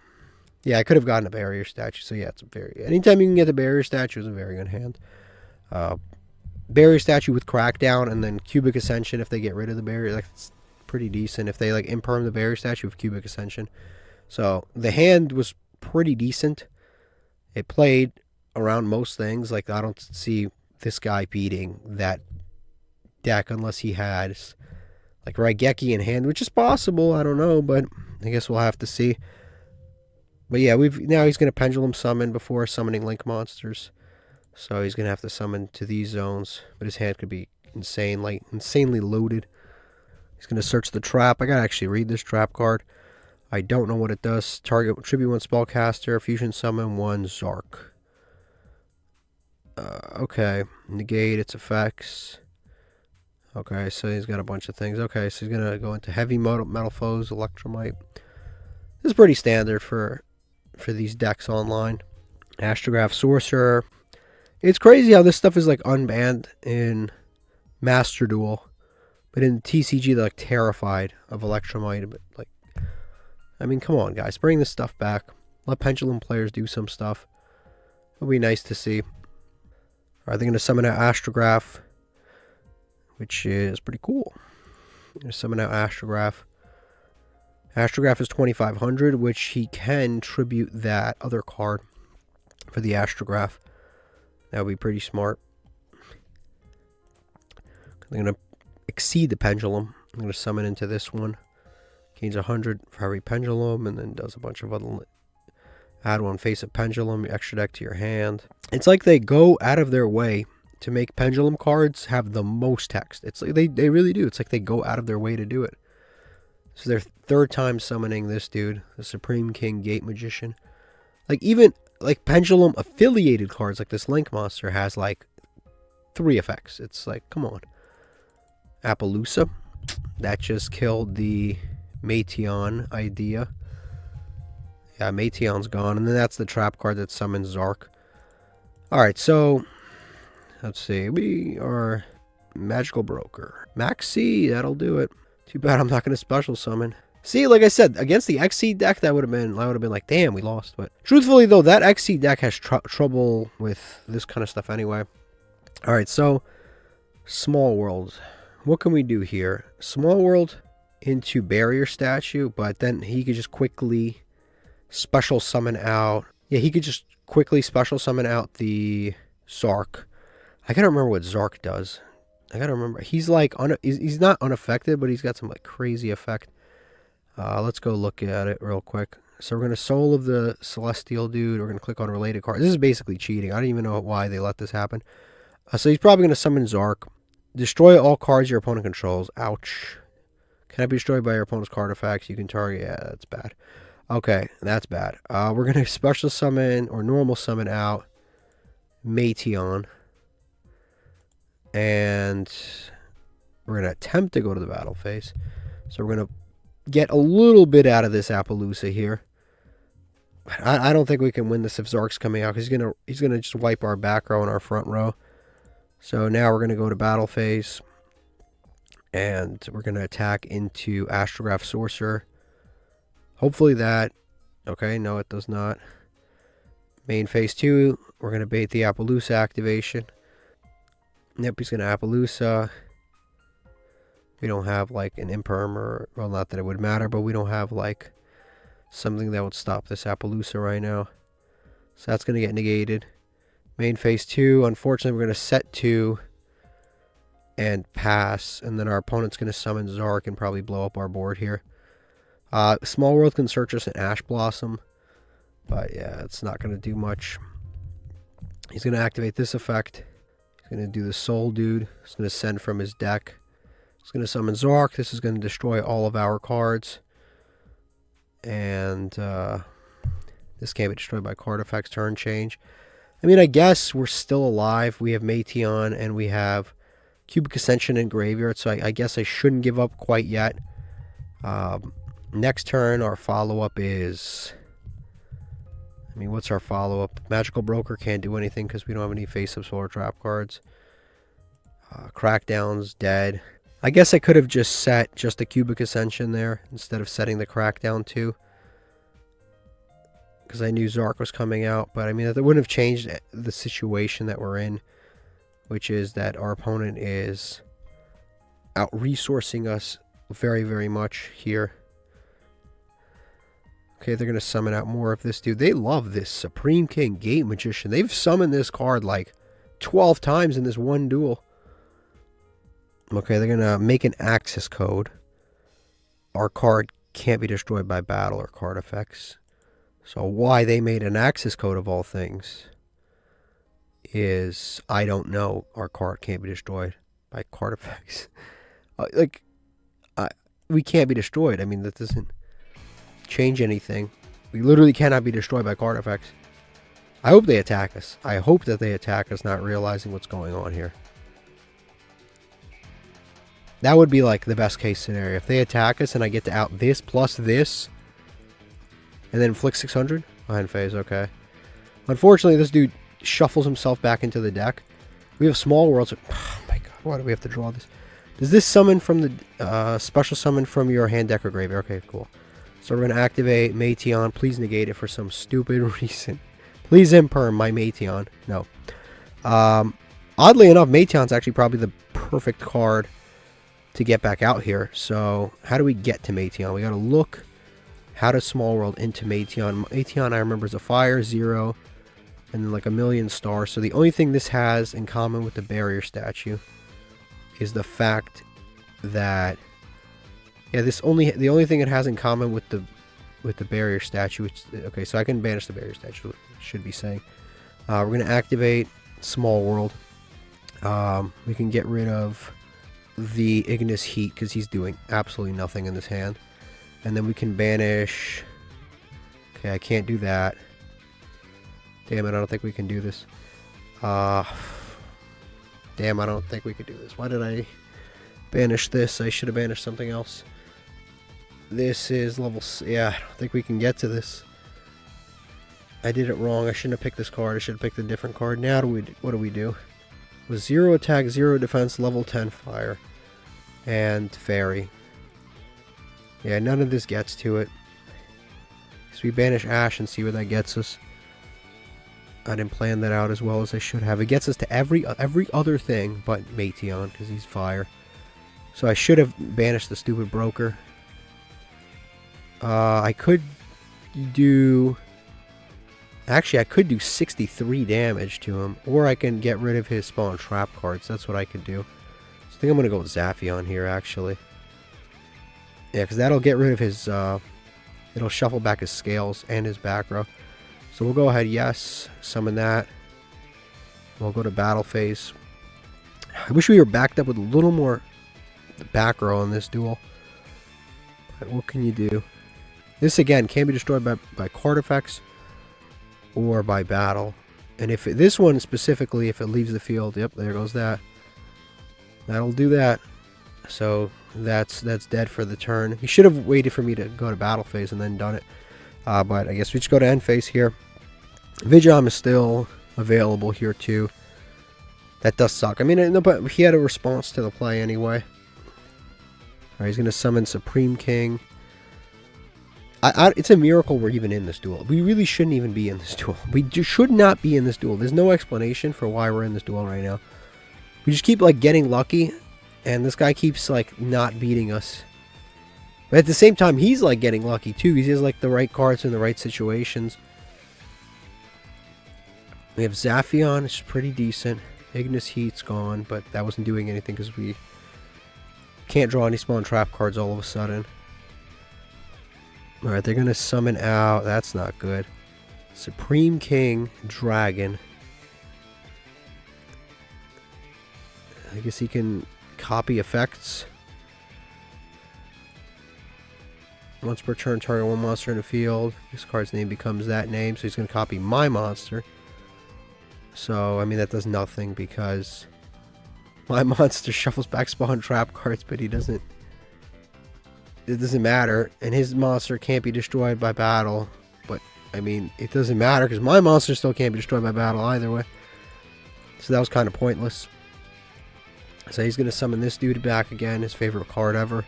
yeah, I could have gotten a barrier statue, so yeah, it's a very, anytime you can get the barrier statue is a very good hand. Barrier statue with Crackdown, and then Cubic Ascension if they get rid of the barrier. That's pretty decent if they like imperm the barrier statue with Cubic Ascension. So the hand was pretty decent. It played around most things. Like, I don't see this guy beating that deck unless he has like Raigeki in hand, which is possible. I don't know, but I guess we'll have to see. But yeah, now he's going to pendulum summon before summoning link monsters. So he's going to have to summon to these zones, but his hand could be insanely loaded. He's going to search the trap. I got to actually read this trap card. I don't know what it does. Target tribute 1 spellcaster, fusion summon 1 Zark. Okay, negate its effects. Okay, so he's got a bunch of things. Okay, so he's going to go into heavy metal foes, Electromite. This is pretty standard for these decks online. Astrograph Sorcerer. It's crazy how this stuff is like unbanned in Master Duel. But in TCG, they're like terrified of Electromite. But like, I mean, come on, guys, bring this stuff back. Let Pendulum players do some stuff. It'll be nice to see. All right, they're going to summon out Astrograph, which is pretty cool. They're going to summon out Astrograph. Astrograph is 2,500, which he can tribute that other card for the Astrograph. That would be pretty smart. They're going to exceed the Pendulum. I'm going to summon into this one. Gains 100 for every Pendulum, and then does a bunch of other... Add 1 face of Pendulum, extra deck to your hand. It's like they go out of their way to make Pendulum cards have the most text. It's like they really do. It's like they go out of their way to do it. This is their 3rd time summoning this dude, the Supreme King Gate Magician. Like, even like Pendulum affiliated cards like this Link Monster has like 3 effects. It's like, come on. Appaloosa. That just killed the Meteon idea. Yeah, Meteon's gone. And then that's the trap card that summons Zark. Alright, so let's see. We are Magical Broker. Maxi, that'll do it. Too bad I'm not going to special summon. See, like I said, against the XC deck, I would have been like, damn, we lost. But truthfully, though, that XC deck has trouble with this kind of stuff anyway. Alright, so Small World. What can we do here? Small World into Barrier Statue, but then he could just quickly special summon out. Yeah, he could just quickly special summon out the Zark. I gotta remember what Zark does. I gotta remember. He's like, he's not unaffected, but he's got some like crazy effect. Let's go look at it real quick. So we're gonna Soul of the Celestial dude. We're gonna click on related cards. This is basically cheating. I don't even know why they let this happen. So he's probably gonna summon Zark. Destroy all cards your opponent controls. Ouch. Cannot be destroyed by your opponent's card effects. You can target. Yeah, that's bad. Okay, that's bad. We're going to special summon or normal summon out Meteon. And we're going to attempt to go to the battle phase. So we're going to get a little bit out of this Appaloosa here. I don't think we can win this if Zark's coming out, because he's gonna just wipe our back row and our front row. So now we're going to go to battle phase. And we're going to attack into Astrograph Sorcerer. Hopefully that... Okay, no it does not. Main phase 2, we're going to bait the Appaloosa activation. Yep, he's going to Appaloosa. We don't have like an Imperm, or, well, not that it would matter, but we don't have like something that would stop this Appaloosa right now. So that's going to get negated. Main phase 2, unfortunately we're going to set 2 and pass, and then our opponent's going to summon Zark and probably blow up our board here. Small World can search us an Ash Blossom, but yeah, it's not going to do much. He's going to activate this effect. He's going to do the Soul Dude. He's going to send from his deck. He's going to summon Zark. This is going to destroy all of our cards. And this can't be destroyed by card effects, turn change. I mean, I guess we're still alive. We have Meteon and we have Cubic Ascension in Graveyard, so I guess I shouldn't give up quite yet. Next turn, our follow-up is... I mean, what's our follow-up? Magical Broker can't do anything because we don't have any face-ups or trap cards. Crackdown's dead. I guess I could have just set just a Cubic Ascension there instead of setting the Crackdown too, because I knew Zark was coming out. But I mean, that wouldn't have changed the situation that we're in, which is that our opponent is out-resourcing us very, very much here. Okay, they're going to summon out more of this dude. They love this Supreme King Gate Magician. They've summoned this card like 12 times in this one duel. Okay, they're going to make an access code. Our card can't be destroyed by battle or card effects. So why they made an access code of all things is, I don't know. Our card can't be destroyed by card effects. We can't be destroyed. I mean, that doesn't change anything. We literally cannot be destroyed by card effects. I hope they attack us. I hope that they attack us, not realizing what's going on here. That would be like the best case scenario. If they attack us and I get to out this plus this, and then flick 600 behind phase. Okay. Unfortunately, this dude shuffles himself back into the deck. We have Small Worlds. Oh my god, why do we have to draw this? Does this summon from the special summon from your hand, deck, or graveyard? Okay, cool. So we're going to activate Meteon. Please negate it for some stupid reason. Please imperm my Meteon. No. Oddly enough, Meteon's actually probably the perfect card to get back out here. So how do we get to Meteon? We got to look how to Small World into Meteon. Meteon, I remember, is a fire, 0, and then like a million stars. So the only thing this has in common with the barrier statue is the fact that, yeah, the only thing it has in common with the barrier statue. Okay, so I can banish the barrier statue. Should be saying. We're gonna activate Small World. We can get rid of the Ignis Heat because he's doing absolutely nothing in this hand, and then we can banish. Okay, I can't do that. Damn it! I don't think we can do this. Damn, I don't think we could do this. Why did I banish this? I should have banished something else. This is level... Yeah, I don't think we can get to this. I did it wrong. I shouldn't have picked this card. I should have picked a different card. Now what do we do? With 0 attack, 0 defense, level 10 fire, and fairy. Yeah, none of this gets to it. So we banish Ash and see where that gets us. I didn't plan that out as well as I should have. It gets us to every other thing but Meteon because he's fire. So I should have banished the stupid broker. I could do... Actually, I could do 63 damage to him, or I can get rid of his spawn trap cards. That's what I could do. So I think I'm going to go with Zaphion here, actually. Yeah, because that'll get rid of his... it'll shuffle back his scales and his back row. So we'll go ahead, yes, summon that. We'll go to battle phase. I wish we were backed up with a little more back row in this duel. But what can you do? This, again, can be destroyed by card effects or by battle. And if this one specifically, if it leaves the field, yep, there goes that. That'll do that. So that's dead for the turn. He should have waited for me to go to battle phase and then done it. But I guess we just go to end phase here. Yugioh is still available here too. That does suck. I mean, no, but he had a response to the play anyway. Alright, he's going to summon Supreme King. It's a miracle we're even in this duel. We really shouldn't even be in this duel. We should not be in this duel. There's no explanation for why we're in this duel right now. We just keep, like, getting lucky, and this guy keeps, like, not beating us. But at the same time, he's, like, getting lucky, too. He has, like, the right cards in the right situations. We have Zaphion, which is pretty decent. Ignis Heat's gone, but that wasn't doing anything because we can't draw any spawn trap cards all of a sudden. Alright, they're going to summon out. That's not good. Supreme King, Dragon. I guess he can copy effects. Once per turn, target one monster in the field. This card's name becomes that name, so he's going to copy my monster. So, I mean, that does nothing because my monster shuffles back spawn trap cards, but he doesn't. It doesn't matter, and his monster can't be destroyed by battle. But, I mean, it doesn't matter because my monster still can't be destroyed by battle either way. So that was kind of pointless. So he's going to summon this dude back again, his favorite card ever.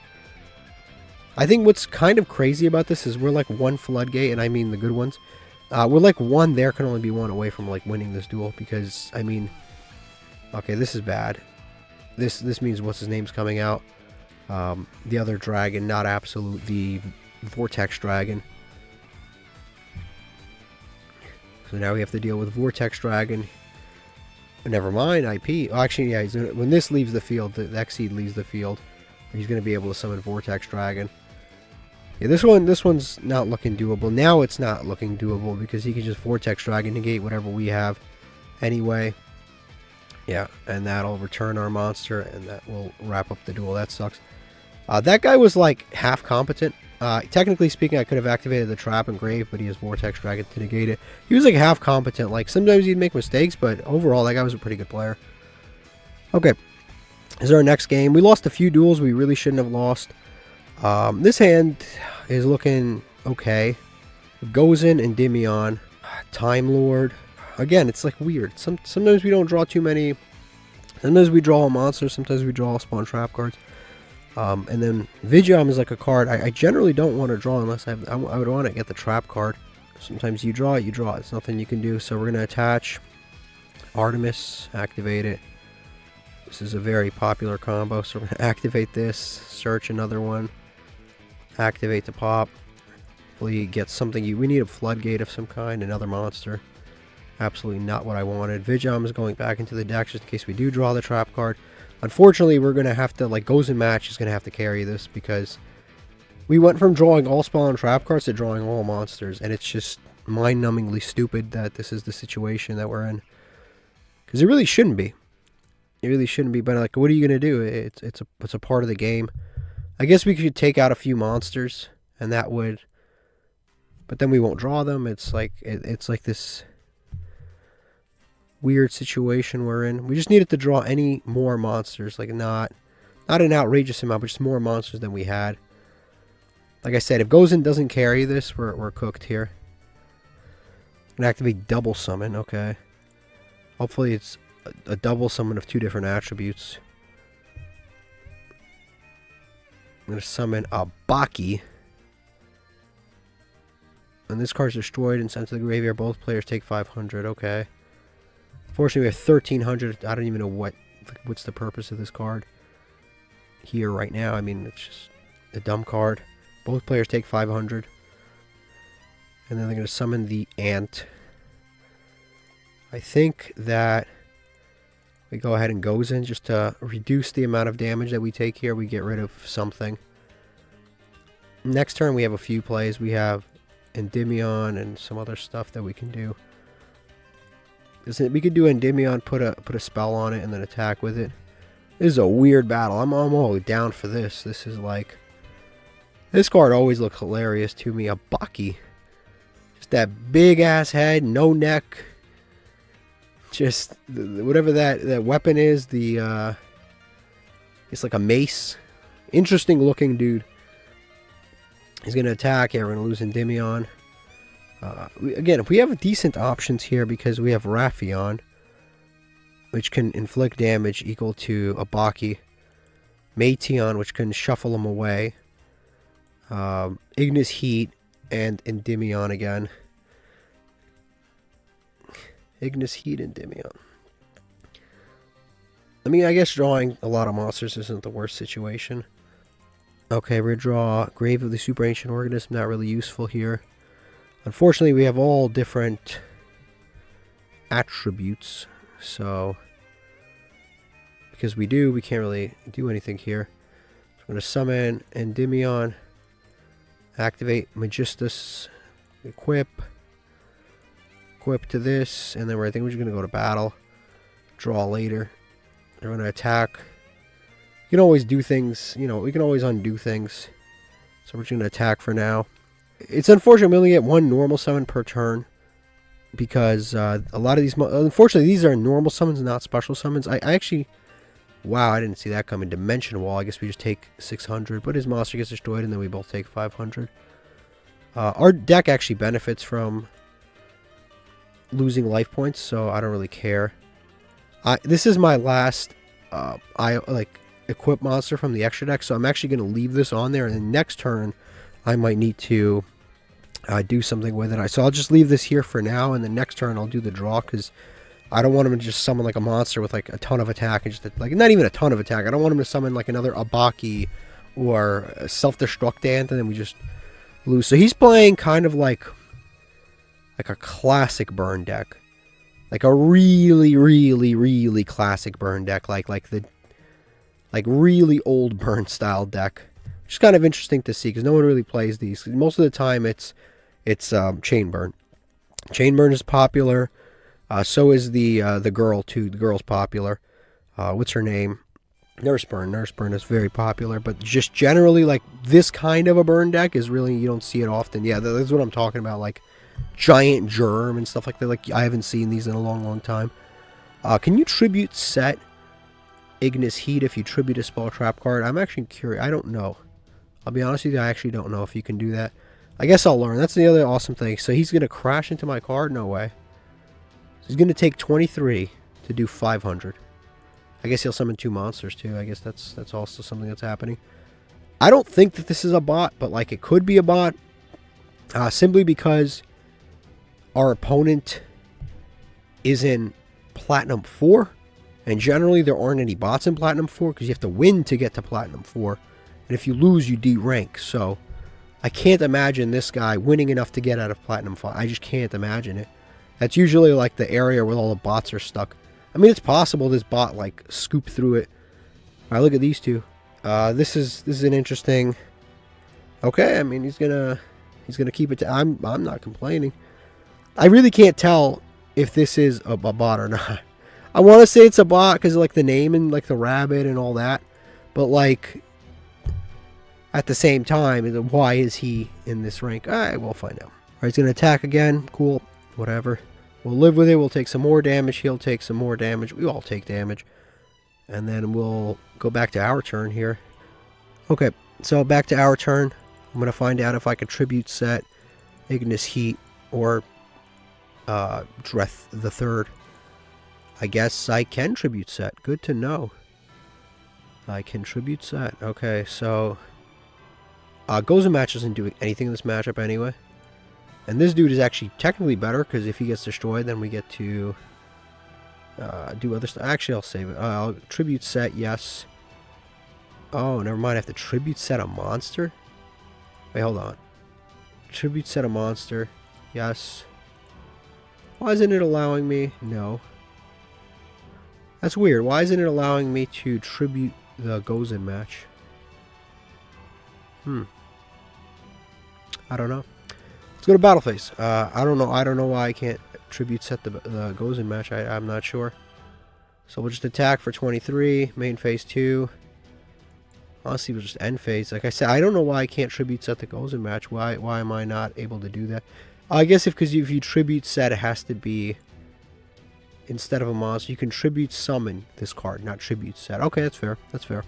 I think what's kind of crazy about this is we're like one floodgate, and I mean the good ones. We're like one, there can only be one away from like winning this duel because, I mean, okay, this is bad. This means what's his name's coming out. The other dragon, not Absolute, the Vortex Dragon. So now we have to deal with Vortex Dragon. Never mind, IP. Oh, actually, yeah, when this leaves the field, the Xseed leaves the field, he's going to be able to summon Vortex Dragon. Yeah, this one's not looking doable. Now it's not looking doable because he can just Vortex Dragon negate whatever we have anyway. Yeah, and that'll return our monster, and that will wrap up the duel. That sucks. That guy was like half competent. Technically speaking, I could have activated the trap and grave, but he has Vortex Dragon to negate it. He was like half competent. Like sometimes he'd make mistakes, but overall that guy was a pretty good player. Okay, this is our next game. We lost a few duels we really shouldn't have lost. This hand is looking okay. Gozen and Endymion, Time Lord. Again, it's like weird. Sometimes we don't draw too many. Sometimes we draw a monster. Sometimes we draw spawn trap cards. And then Yugioh is like a card I generally don't want to draw unless I would want to get the trap card. Sometimes you draw it, you draw it. It's nothing you can do. So we're going to attach Artemis, activate it. This is a very popular combo, so we're going to activate this, search another one, activate the pop. Hopefully get something. We need a floodgate of some kind, another monster. Absolutely not what I wanted. Yugioh is going back into the deck just in case we do draw the trap card. Unfortunately, we're going to have to, like, Gozen Match is going to have to carry this because we went from drawing all spawn trap cards to drawing all monsters, and it's just mind-numbingly stupid that this is the situation that we're in. Because it really shouldn't be. It really shouldn't be, but, like, what are you going to do? It's a part of the game. I guess we could take out a few monsters, and that would... But then we won't draw them. It's like this weird situation we're in. We just needed to draw any more monsters, like not an outrageous amount, but just more monsters than we had. Like I said, if Gozen doesn't carry this, we're cooked here. And activate double summon. Okay, hopefully it's a double summon of two different attributes. I'm gonna summon a Baki, and this card's destroyed and sent to the graveyard. Both players take 500. Okay. Fortunately, we have 1,300. I don't even know what's the purpose of this card here right now. I mean, it's just a dumb card. Both players take 500. And then they're going to summon the Ant. I think that we go ahead and Gozen just to reduce the amount of damage that we take here. We get rid of something. Next turn, we have a few plays. We have Endymion and some other stuff that we can do. We could do Endymion, put a spell on it, and then attack with it. This is a weird battle. I'm all down for this. This is like... This card always looks hilarious to me. A Baki. Just that big-ass head, no neck. Just whatever that weapon is, the It's like a mace. Interesting looking dude. He's going to attack. Yeah, we're going to lose Endymion. Again, if we have decent options here because we have Raffion, which can inflict damage equal to a Baki. Meiteon, which can shuffle him away. Ignis Heat and Endymion again. Ignis Heat and Endymion. I mean, I guess drawing a lot of monsters isn't the worst situation. Okay, we're going to draw Grave of the Super Ancient Organism. Not really useful here. Unfortunately, we have all different attributes. So, because we can't really do anything here. So I'm going to summon Endymion. Activate Magistus. Equip to this. And then I think we're just going to go to battle. Draw later. We're going to attack. You can always do things, you know, we can always undo things. So we're just going to attack for now. It's unfortunate we only get one normal summon per turn. Because a lot of these, unfortunately, these are normal summons, not special summons. I actually, wow, I didn't see that coming. Dimension Wall, I guess we just take 600. But his monster gets destroyed and then we both take 500. Our deck actually benefits from losing life points, so I don't really care. This is my last equip monster from the extra deck, so I'm actually going to leave this on there, and then next turn I might need to do something with it. So I'll just leave this here for now, and the next turn I'll do the draw, because I don't want him to just summon like a monster with like a ton of attack, and just like not even a ton of attack. I don't want him to summon like another Abaki or a Self-Destruct Ant, and then we just lose. So he's playing kind of like a classic burn deck. Like a really, really, really classic burn deck. Like really old burn style deck. Which is kind of interesting to see because no one really plays these. Most of the time it's Chain Burn. Chain Burn is popular. So is the girl too. The girl's popular. What's her name? Nurse Burn. Nurse Burn is very popular. But just generally like this kind of a burn deck is really, you don't see it often. Yeah, that's what I'm talking about. Like Giant Germ and stuff like that. Like I haven't seen these in a long time. Can you tribute set Ignis Heat if you tribute a spell trap card? I'm actually curious. I don't know. I'll be honest with you, I actually don't know if you can do that. I guess I'll learn. That's the other awesome thing. So he's going to crash into my card? No way. So he's going to take 23 to do 500. I guess he'll summon 2 monsters too. I guess that's also something that's happening. I don't think that this is a bot, but like it could be a bot. Simply because our opponent is in Platinum 4. And generally there aren't any bots in Platinum 4 because you have to win to get to Platinum 4. And if you lose, you D-rank. So I can't imagine this guy winning enough to get out of Platinum 5. I just can't imagine it. That's usually like the area where all the bots are stuck. I mean, it's possible this bot like scooped through it. All right, look at these two. This is an interesting. Okay, I mean he's gonna keep it. I'm not complaining. I really can't tell if this is a bot or not. I want to say it's a bot because of like the name and like the rabbit and all that, but like at the same time, why is he in this rank? Alright, we'll find out. Alright, he's going to attack again. Cool. Whatever. We'll live with it. We'll take some more damage. He'll take some more damage. We all take damage. And then we'll go back to our turn here. Okay, so back to our turn. I'm going to find out if I can tribute set Ignis Heat or Dreth the Third. I guess I can tribute set. Good to know. I can tribute set. Okay, so Gozen Match doesn't do anything in this matchup anyway. And this dude is actually technically better because if he gets destroyed, then we get to do other stuff. Actually, I'll save it. I'll tribute set, yes. Oh, never mind. I have to tribute set a monster? Wait, hold on. Tribute set a monster. Yes. Why isn't it allowing me? No. That's weird. Why isn't it allowing me to tribute the Gozen Match? I don't know. Let's go to battle phase. I don't know why I can't tribute set the Gozen Match. I'm not sure. So we'll just attack for 23. Main phase 2. Honestly, we'll just end phase. Like I said, I don't know why I can't tribute set the Gozen Match. Why am I not able to do that? I guess because if you tribute set, it has to be instead of a monster. You can tribute summon this card, not tribute set. Okay, that's fair. That's fair.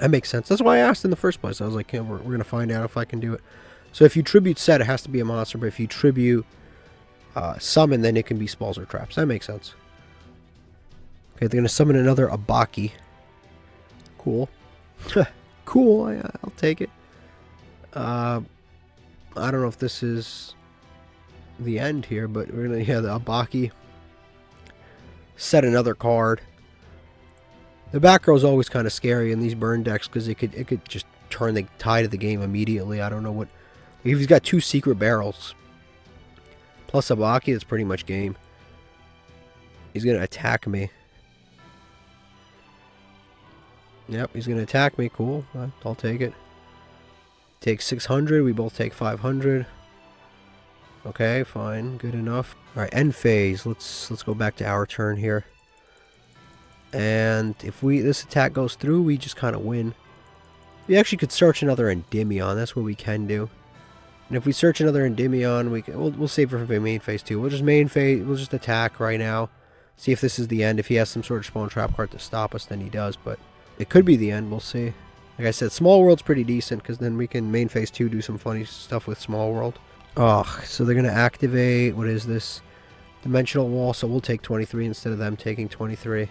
That makes sense. That's why I asked in the first place. I was like, yeah, we're going to find out if I can do it. So if you tribute set, it has to be a monster. But if you tribute summon, then it can be spells or traps. That makes sense. Okay, they're going to summon another Abaki. Cool. Cool. I'll take it. I don't know if this is the end here, but we're going to have the Abaki. Set another card. The back row is always kind of scary in these burn decks because it could just turn the tide of the game immediately. I don't know what... If he's got 2 secret barrels plus a Baki, that's pretty much game. He's going to attack me. Yep, he's going to attack me. Cool. I'll take it. Take 600. We both take 500. Okay, fine. Good enough. All right, end phase. Let's go back to our turn here. And if this attack goes through, we just kind of win. We actually could search another Endymion. That's what we can do. And if we search another Endymion, we'll save it for main phase too. We'll just attack right now. See if this is the end. If he has some sort of spawn trap card to stop us, then he does. But it could be the end. We'll see. Like I said, Small World's pretty decent because then we can main phase 2 do some funny stuff with Small World. Oh, so they're going to activate, what is this? Dimensional Wall, so we'll take 23 instead of them taking 23.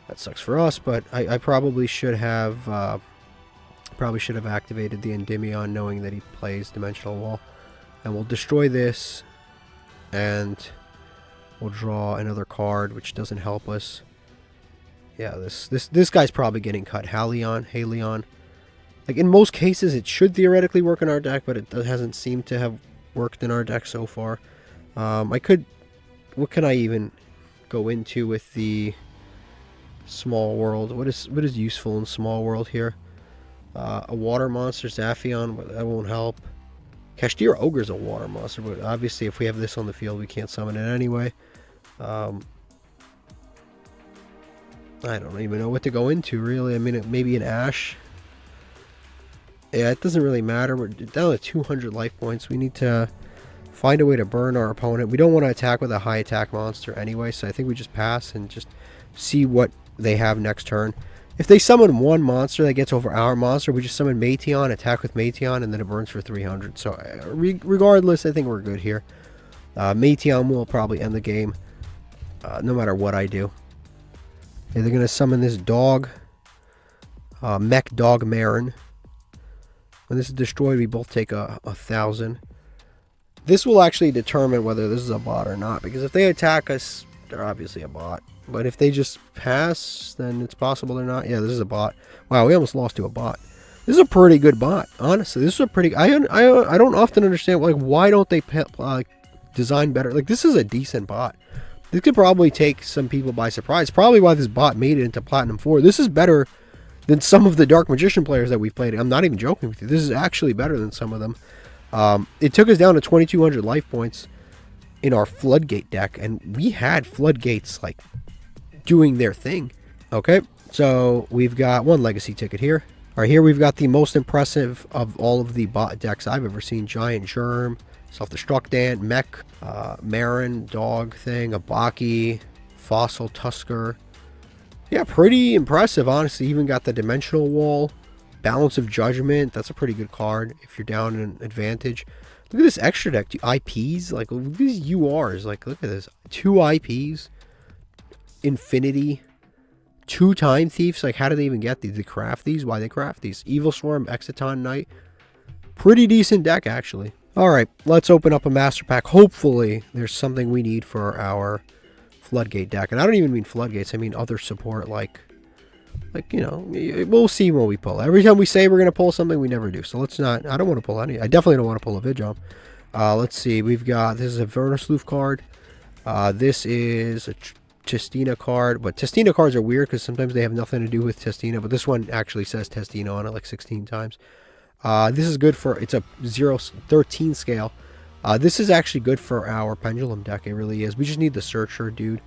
That sucks for us, but I probably should have activated the Endymion knowing that he plays Dimensional Wall. And we'll destroy this, and we'll draw another card, which doesn't help us. Yeah, this guy's probably getting cut. Halion. Like, in most cases, it should theoretically work in our deck, but it hasn't seemed to have worked in our deck so far. What can I even go into with the Small World? What is useful in Small World here? A water monster, Zaphion, but that won't help. Kashtira Ogre's a water monster, but obviously if we have this on the field, we can't summon it anyway. I don't even know what to go into, really. I mean, maybe an Ash. Yeah, it doesn't really matter. We're down to 200 life points. We need to find a way to burn our opponent. We don't want to attack with a high attack monster anyway, so I think we just pass and just see what they have next turn. If they summon one monster that gets over our monster, we just summon Meteon, attack with Meteon, and then it burns for 300. So regardless, I think we're good here. Meteon will probably end the game no matter what I do. Okay, they're going to summon this dog, Mech Dog Marin. When this is destroyed, we both take 1,000. This will actually determine whether this is a bot or not, because if they attack us, they're obviously a bot. But if they just pass, then it's possible they're not. Yeah, this is a bot. Wow, we almost lost to a bot. This is a pretty good bot, honestly. This is a pretty... I don't often understand, like, why don't they design better? Like, this is a decent bot. This could probably take some people by surprise. Probably why this bot made it into Platinum 4. This is better than some of the Dark Magician players that we've played. I'm not even joking with you. This is actually better than some of them. It took us down to 2,200 life points in our Floodgate deck, and we had Floodgates, like, doing their thing. Okay, so we've got one legacy ticket here. All right, here we've got the most impressive of all of the bot decks I've ever seen. Giant Germ, Self-Destruct Dant, Mech, Marin, Dog Thing, Abaki, Fossil Tusker. Yeah, pretty impressive, honestly. Even got the Dimensional Wall, Balance of Judgment. That's a pretty good card if you're down an advantage. Look at this extra deck. IPs, like, look at these URs. Like, look at this. 2 IPs, Infinity, 2 Time Thieves. Like, how do they even get these? They craft these? Why they craft these? Evil Swarm, Exciton Knight. Pretty decent deck, actually. Alright, let's open up a Master Pack. Hopefully, there's something we need for our Floodgate deck. And I don't even mean Floodgates. I mean other support, like, you know, we'll see what we pull. Every time we say we're going to pull something, we never do. So let's not, I don't want to pull any. I definitely don't want to pull a Vidjump. Let's see. We've got, this is a Vernusloof card. This is a Testina card. But Testina cards are weird because sometimes they have nothing to do with Testina. But this one actually says Testina on it like 16 times. This is good for, it's a 0-13 scale. This is actually good for our Pendulum deck. It really is. We just need the Searcher, dude.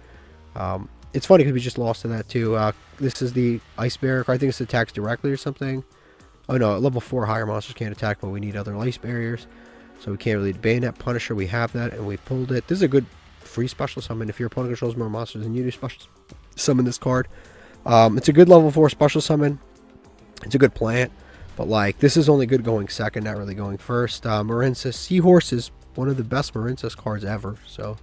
It's funny because we just lost to that too. This is the Ice Barrier. I think this attacks directly or something. Oh no, level 4 higher monsters can't attack, but we need other Ice Barriers. So we can't really Bayonet Punisher. We have that and we pulled it. This is a good free special summon. If your opponent controls more monsters than you do, special summon this card. It's a good level 4 special summon. It's a good plant, but like this is only good going second, not really going first. Marincess Seahorse is one of the best Marincess cards ever, so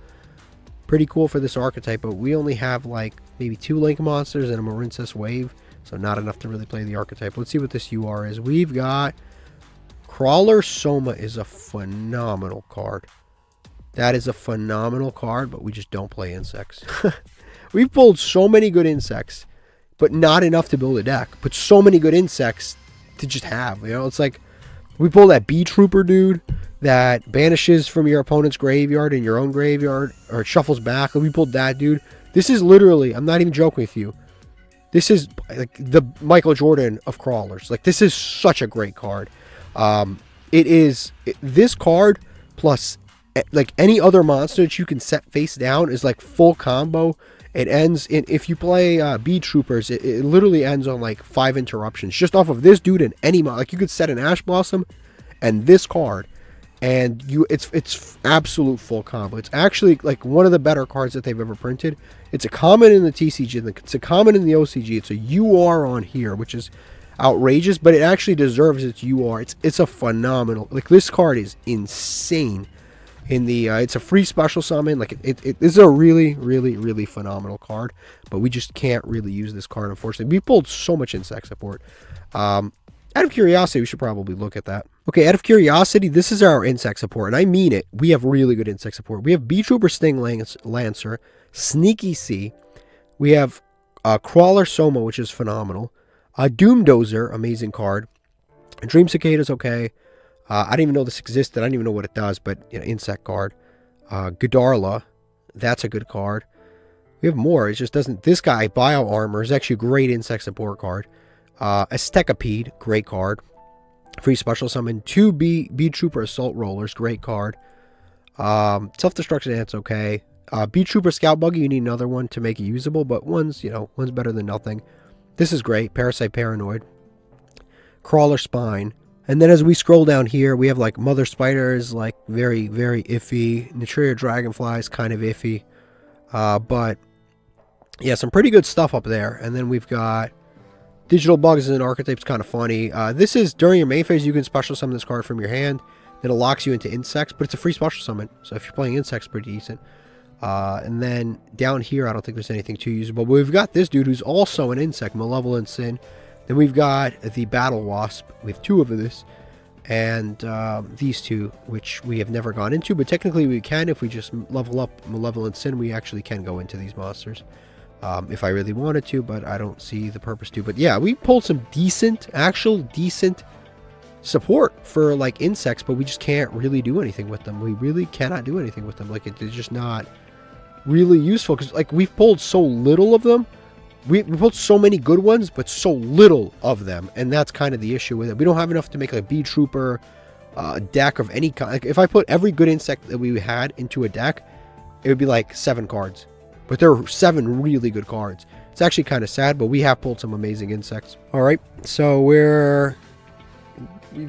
pretty cool for this archetype. But we only have like maybe 2 Link monsters and a Marincess Wave, so not enough to really play the archetype. Let's see what this UR is. We've got Crawler Soma is a phenomenal card. That is a phenomenal card, but we just don't play insects. We've pulled so many good insects, but not enough to build a deck. But so many good insects to just have. You know, it's like we pull that Bee Trooper dude that banishes from your opponent's graveyard in your own graveyard, or it shuffles back. We pulled that dude. This is literally, I'm not even joking with you, this is like the Michael Jordan of crawlers. Like, this is such a great card. This card plus like any other monster that you can set face down is like full combo. It ends in, if you play Bee Troopers, it literally ends on like 5 interruptions just off of this dude and any mod. Like, you could set an Ash Blossom and this card, and it's absolute full combo. It's actually like one of the better cards that they've ever printed. It's a common in the TCG, it's a common in the OCG. It's a UR on here, which is outrageous, but it actually deserves its UR. It's a phenomenal, like, this card is insane. In the it's a free special summon. Like, it is a really, really, really phenomenal card, but we just can't really use this card, unfortunately. We pulled so much insect support. Out of curiosity, we should probably look at that. Okay, out of curiosity, this is our insect support, and I mean it. We have really good insect support. We have Bee Trooper Sting Lancer, Sneaky Sea. We have Crawler Soma, which is phenomenal. Doom Dozer, amazing card. Dream Cicada's okay. I didn't even know this existed. I don't even know what it does, but, you know, insect card. Godarla, that's a good card. We have more. It just doesn't. This guy, Bio Armor, is actually a great insect support card. Aztekapede, great card. Free special summon. 2 Bee Trooper Assault Rollers, great card. Self-Destruction Ant's okay. Bee Trooper Scout Buggy, you need another one to make it usable, but one's better than nothing. This is great. Parasite Paranoid. Crawler Spine. And then as we scroll down here, we have like Mother Spiders, like very, very iffy. Natria Dragonfly is kind of iffy. But yeah, some pretty good stuff up there. And then we've got Digital Bugs as an archetype is kind of funny. This is during your main phase, you can special summon this card from your hand. Then it locks you into insects, but it's a free special summon. So if you're playing insects, pretty decent. And then down here, I don't think there's anything too usable. But we've got this dude who's also an insect, Malevolent Sin. Then we've got the Battle Wasp. We have 2 of this. And these 2, which we have never gone into. But technically we can. If we just level up Malevolent Sin, we actually can go into these monsters. If I really wanted to, but I don't see the purpose to. But yeah, we pulled some decent, actual decent support for like insects. But we just can't really do anything with them. We really cannot do anything with them. Like, it's just not really useful. Because like, we've pulled so little of them. We pulled so many good ones, but so little of them, and that's kind of the issue with it. We don't have enough to make a Bee Trooper deck of any kind. Like, if I put every good insect that we had into a deck, it would be like 7 cards. But there are 7 really good cards. It's actually kind of sad, but we have pulled some amazing insects. All right, so we've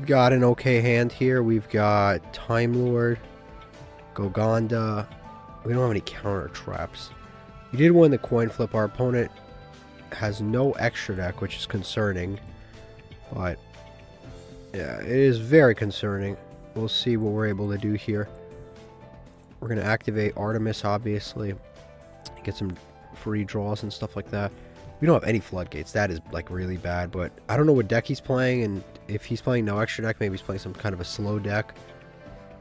got an okay hand here. We've got Time Lord, Goganda. We don't have any counter traps. We did win the coin flip. Our opponent has no extra deck, which is concerning, but yeah, it is very concerning. We'll see what we're able to do here. We're going to activate Artemis, obviously, get some free draws and stuff like that. We don't have any floodgates. That is like really bad, but I don't know what deck he's playing, and if he's playing no extra deck, maybe he's playing some kind of a slow deck.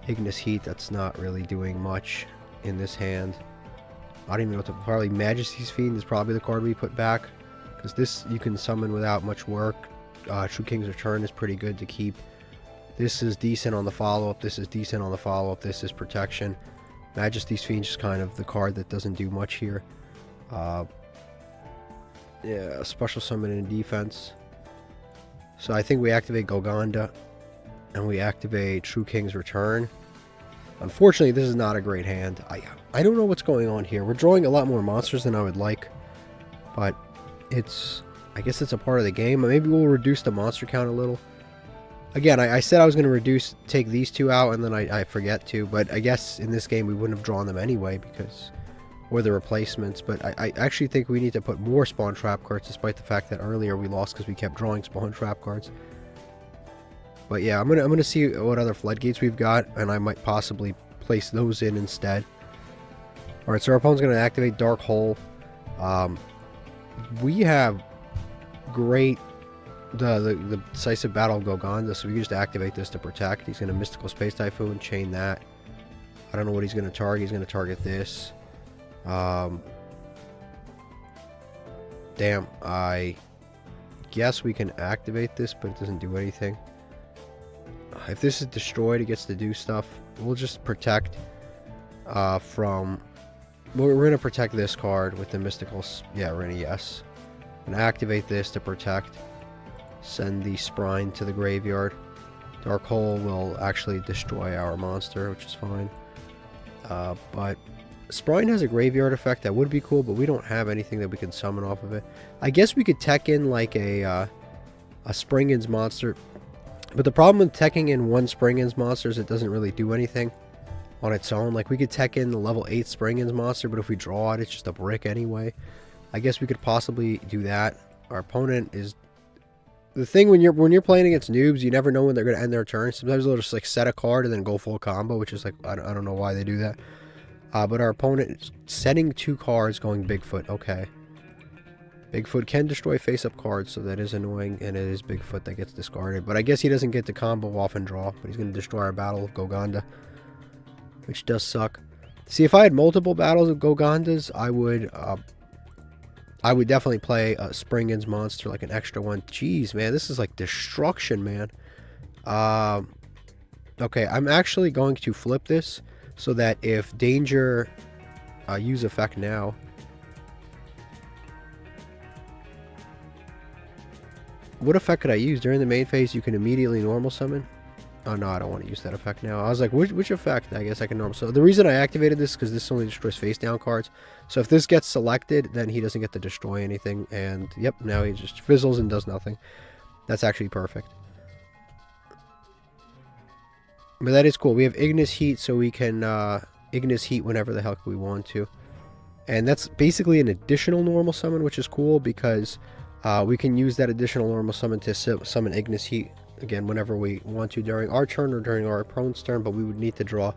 Ignis Heat, that's not really doing much in this hand. I don't even know what to, probably Majesty's Fiend is probably the card we put back, because this you can summon without much work. True King's Return is pretty good to keep. This is decent on the follow-up. This is decent on the follow-up. This is protection. Majesty's Fiend is kind of the card that doesn't do much here. Yeah, special summon in defense. So I think we activate Goganda, and we activate True King's Return. Unfortunately, this is not a great hand. I don't know what's going on here. We're drawing a lot more monsters than I would like, but I guess it's a part of the game. Maybe we'll reduce the monster count a little. Again, I said I was going to take these 2 out, and then I forget to, but I guess in this game we wouldn't have drawn them anyway, because or the replacements, but I actually think we need to put more spawn trap cards, despite the fact that earlier we lost because we kept drawing spawn trap cards. But yeah, I'm gonna see what other floodgates we've got, and I might possibly place those in instead. Alright, so our opponent's gonna activate Dark Hole. We have great the decisive battle of Goganda, so we can just activate this to protect. He's gonna Mystical Space Typhoon, chain that. I don't know what he's gonna target. He's gonna target this. Damn, I guess we can activate this, but it doesn't do anything. If this is destroyed, it gets to do stuff. We'll just protect from... We're going to protect this card with the mystical... Yeah, we're going to yes. And activate this to protect. Send the Sprine to the graveyard. Dark Hole will actually destroy our monster, which is fine. But Sprine has a graveyard effect that would be cool, but we don't have anything that we can summon off of it. I guess we could tech in like a Springens monster. But the problem with teching in one Springens monster is it doesn't really do anything on its own. Like, we could tech in the level 8 Springens monster, but if we draw it, it's just a brick anyway. I guess we could possibly do that. Our opponent is... The thing when you're playing against noobs, you never know when they're going to end their turn. Sometimes they'll just like set a card and then go full combo, which is like, I don't know why they do that. But our opponent is setting 2 cards, going Bigfoot. Okay. Bigfoot can destroy face-up cards, so that is annoying, and it is Bigfoot that gets discarded. But I guess he doesn't get to combo off and draw, but he's going to destroy our Battle of Goganda, which does suck. See, if I had multiple battles of Gogandas, I would definitely play a Springens monster, like an extra one. Jeez, man, this is like destruction, man. Okay, I'm actually going to flip this so that if danger use effect now... What effect could I use? During the main phase, you can immediately normal summon. Oh, no, I don't want to use that effect now. I was like, which effect? I guess I can normal. So the reason I activated this is because this only destroys face-down cards. So if this gets selected, then he doesn't get to destroy anything. And, yep, now he just fizzles and does nothing. That's actually perfect. But that is cool. We have Ignis Heat, so we can Ignis Heat whenever the hell we want to. And that's basically an additional normal summon, which is cool because... we can use that additional normal summon to summon Ignis Heat again whenever we want to during our turn or during our opponent's turn, but we would need to draw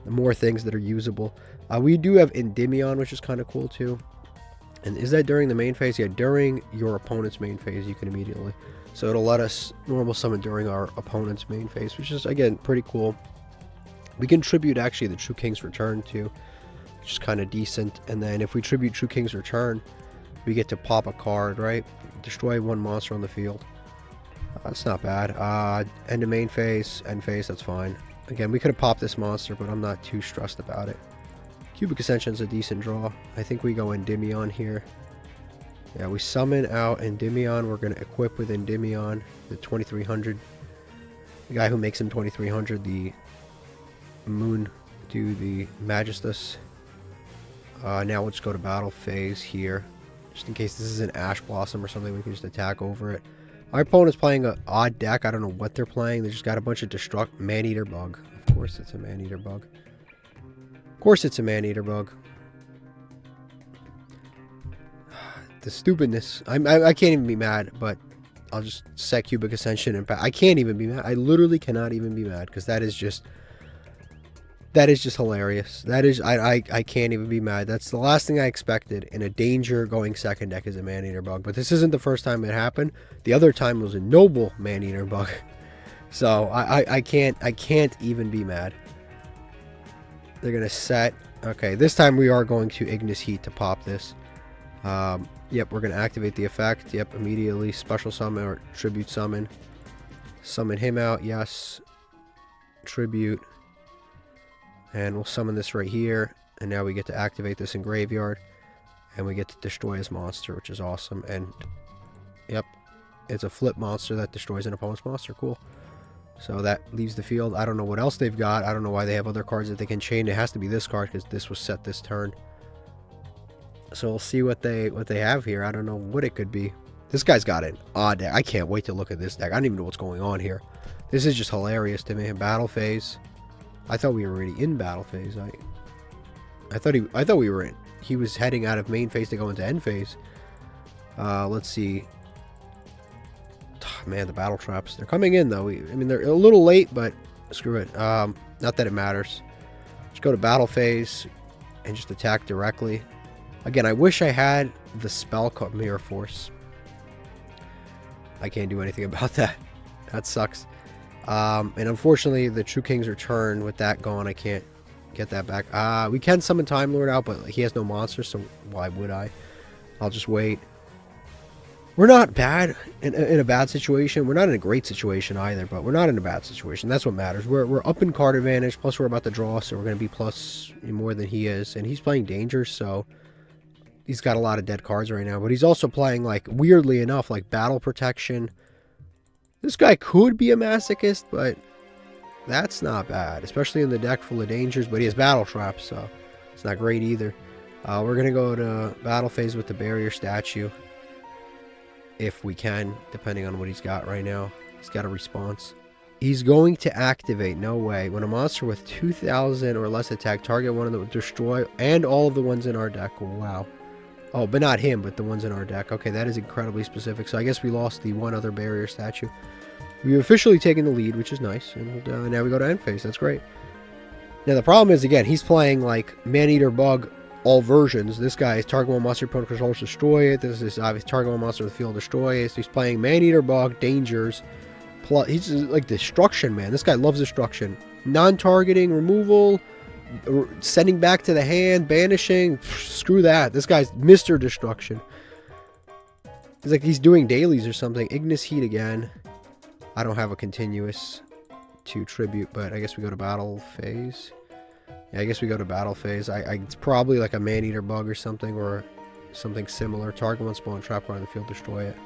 more things that are usable. We do have Endymion, which is kind of cool too. And is that during the main phase? Yeah, during your opponent's main phase, you can immediately. So it'll let us normal summon during our opponent's main phase, which is, again, pretty cool. We can tribute actually the True King's Return too, which is kind of decent. And then if we tribute True King's Return, we get to pop a card, right? Destroy one monster on the field. That's not bad. End of main phase, end phase, that's fine. Again, we could have popped this monster, but I'm not too stressed about it. Cubic Ascension's a decent draw. I think we go Endymion here. Yeah, we summon out Endymion. We're going to equip with Endymion, the 2300. The guy who makes him 2300, the Moon, do the Magistus. Now let's go to battle phase here. Just in case this is an Ash Blossom or something, we can just attack over it. Our opponent's playing an odd deck. I don't know what they're playing. They just got a bunch of destruct... Man-Eater Bug. Of course it's a Man-Eater Bug. Of course it's a Man-Eater Bug. The stupidness. I can't even be mad, but I'll just set Cubic Ascension and... I can't even be mad. I literally cannot even be mad, because that is just... That is just hilarious. That is, I can't even be mad. That's the last thing I expected in a danger going second deck is a Man-Eater Bug. But this isn't the first time it happened. The other time was a Noble Man-Eater Bug. So I can't even be mad. They're gonna set. Okay, this time we are going to Ignis Heat to pop this. Yep, we're gonna activate the effect. Yep, immediately special summon or tribute summon. Summon him out. Yes. Tribute. And we'll summon this right here. And now we get to activate this in graveyard. And we get to destroy his monster, which is awesome. And, yep, it's a flip monster that destroys an opponent's monster. Cool. So that leaves the field. I don't know what else they've got. I don't know why they have other cards that they can chain. It has to be this card because this was set this turn. So we'll see what they have here. I don't know what it could be. This guy's got an odd deck. I can't wait to look at this deck. I don't even know what's going on here. This is just hilarious to me. Battle phase. I thought we were already in battle phase. I thought we were in. he was heading out of main phase to go into end phase. Let's see. Man, the battle traps. They're coming in, though. I mean, they're a little late, but screw it. Not that it matters. Just go to battle phase and just attack directly. Again, I wish I had the spell called Mirror Force. I can't do anything about that. That sucks. And unfortunately, the True King's Return, with that gone, I can't get that back. We can summon Time Lord out, but he has no monsters, so why would I? I'll just wait. We're not bad in a bad situation. We're not in a great situation either, but we're not in a bad situation. That's what matters. We're up in card advantage, plus we're about to draw, so we're going to be plus more than he is. And he's playing Danger, so he's got a lot of dead cards right now. But he's also playing, like, weirdly enough, like Battle Protection. This guy could be a Masochist, but that's not bad, especially in the deck full of Dangers. But he has Battle Traps, so it's not great either. We're going to go to battle phase with the Barrier Statue. If we can, depending on what he's got right now. He's got a response. He's going to activate. No way. When a monster with 2,000 or less attack, target one of them, destroy, and all of the ones in our deck. Wow. Oh, but not him, but the ones in our deck. Okay, that is incredibly specific. So I guess we lost the one other Barrier Statue. We've officially taken the lead, which is nice. And now we go to end phase. That's great. Now the problem is, again, he's playing like Man-Eater Bug, all versions. This guy is target one monster opponent controls, destroy it. This is obviously target one monster with field, destroy it. So he's playing Man-Eater Bug, Dangers. Plus, he's like Destruction, man. This guy loves Destruction. Non-targeting, removal, sending back to the hand, banishing. Screw that. This guy's Mr. Destruction. It's like he's doing dailies or something. Ignis Heat again. I don't have a continuous to tribute, but I guess we go to battle phase. Yeah, I guess we go to battle phase. It's probably like a Man-Eater Bug or something similar. Target one spawn trap card on the field, destroy it.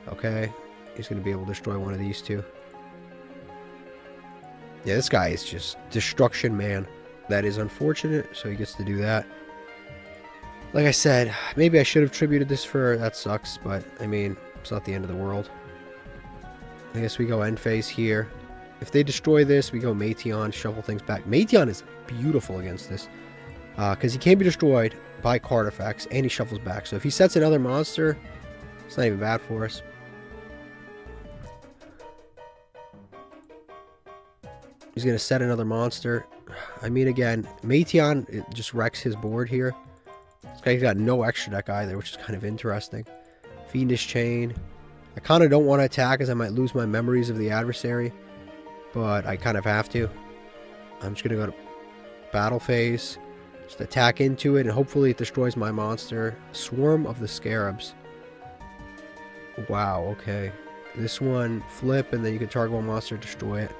Okay. He's going to be able to destroy one of these two. Yeah, this guy is just Destruction Man. That is unfortunate, so he gets to do that. Like I said, maybe I should have tributed this for... That sucks, but, I mean, it's not the end of the world. I guess we go end phase here. If they destroy this, we go Meteon, shuffle things back. Meteon is beautiful against this. Because he can't be destroyed by card effects, and he shuffles back. So if he sets another monster, it's not even bad for us. He's going to set another monster. I mean, again, Meteon, it just wrecks his board here. This guy's got no extra deck either, which is kind of interesting. Fiendish Chain. I kind of don't want to attack as I might lose my memories of the adversary. But I kind of have to. I'm just going to go to battle phase. Just attack into it, and hopefully it destroys my monster. Swarm of the Scarabs. Wow, okay. This one, flip, and then you can target one monster, destroy it.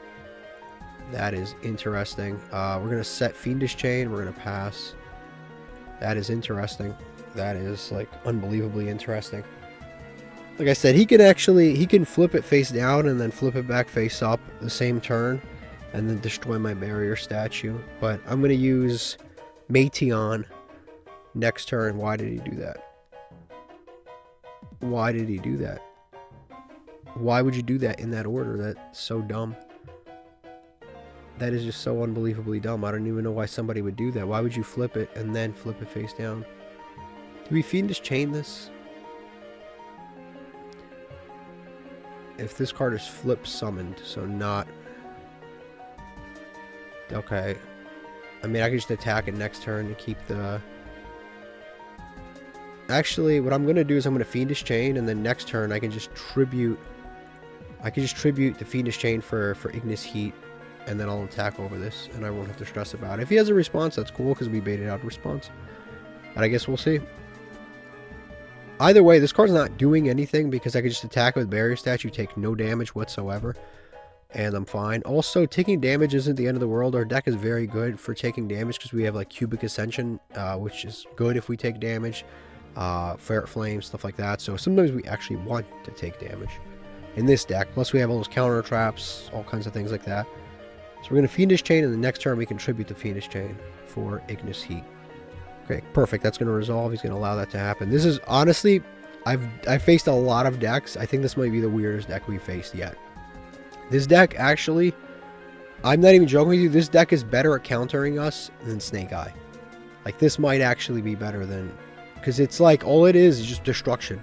That is interesting. We're going to set Fiendish Chain. We're going to pass. That is interesting. That is, like, unbelievably interesting. Like I said, he can flip it face down and then flip it back face up the same turn and then destroy my Barrier Statue. But I'm going to use Meteon next turn. Why did he do that? Why did he do that? Why would you do that in that order? That's so dumb. That is just so unbelievably dumb. I don't even know why somebody would do that. Why would you flip it and then flip it face down? Do we Fiendish Chain this? If this card is flip summoned, so not... Okay. I mean, I can just attack it next turn to keep the... Actually, what I'm going to do is I'm going to Fiendish Chain, and then next turn I can just tribute... I can just tribute the Fiendish Chain for Ignis Heat, and then I'll attack over this, and I won't have to stress about it. If he has a response, that's cool, because we baited out a response. But I guess we'll see. Either way, this card's not doing anything because I can just attack with Barrier Statue, take no damage whatsoever, and I'm fine. Also, taking damage isn't the end of the world. Our deck is very good for taking damage because we have like Cubic Ascension, which is good if we take damage, Ferret Flame, stuff like that. So sometimes we actually want to take damage in this deck. Plus we have all those counter traps, all kinds of things like that. So we're going to Fiendish Chain, and the next turn we contribute the Fiendish Chain for Ignis Heat. Okay, perfect. That's going to resolve. He's going to allow that to happen. This is, honestly, I've faced a lot of decks. I think this might be the weirdest deck we've faced yet. This deck, actually, I'm not even joking with you. This deck is better at countering us than Snake Eye. Like, this might actually be better than... Because it's like, all it is just destruction.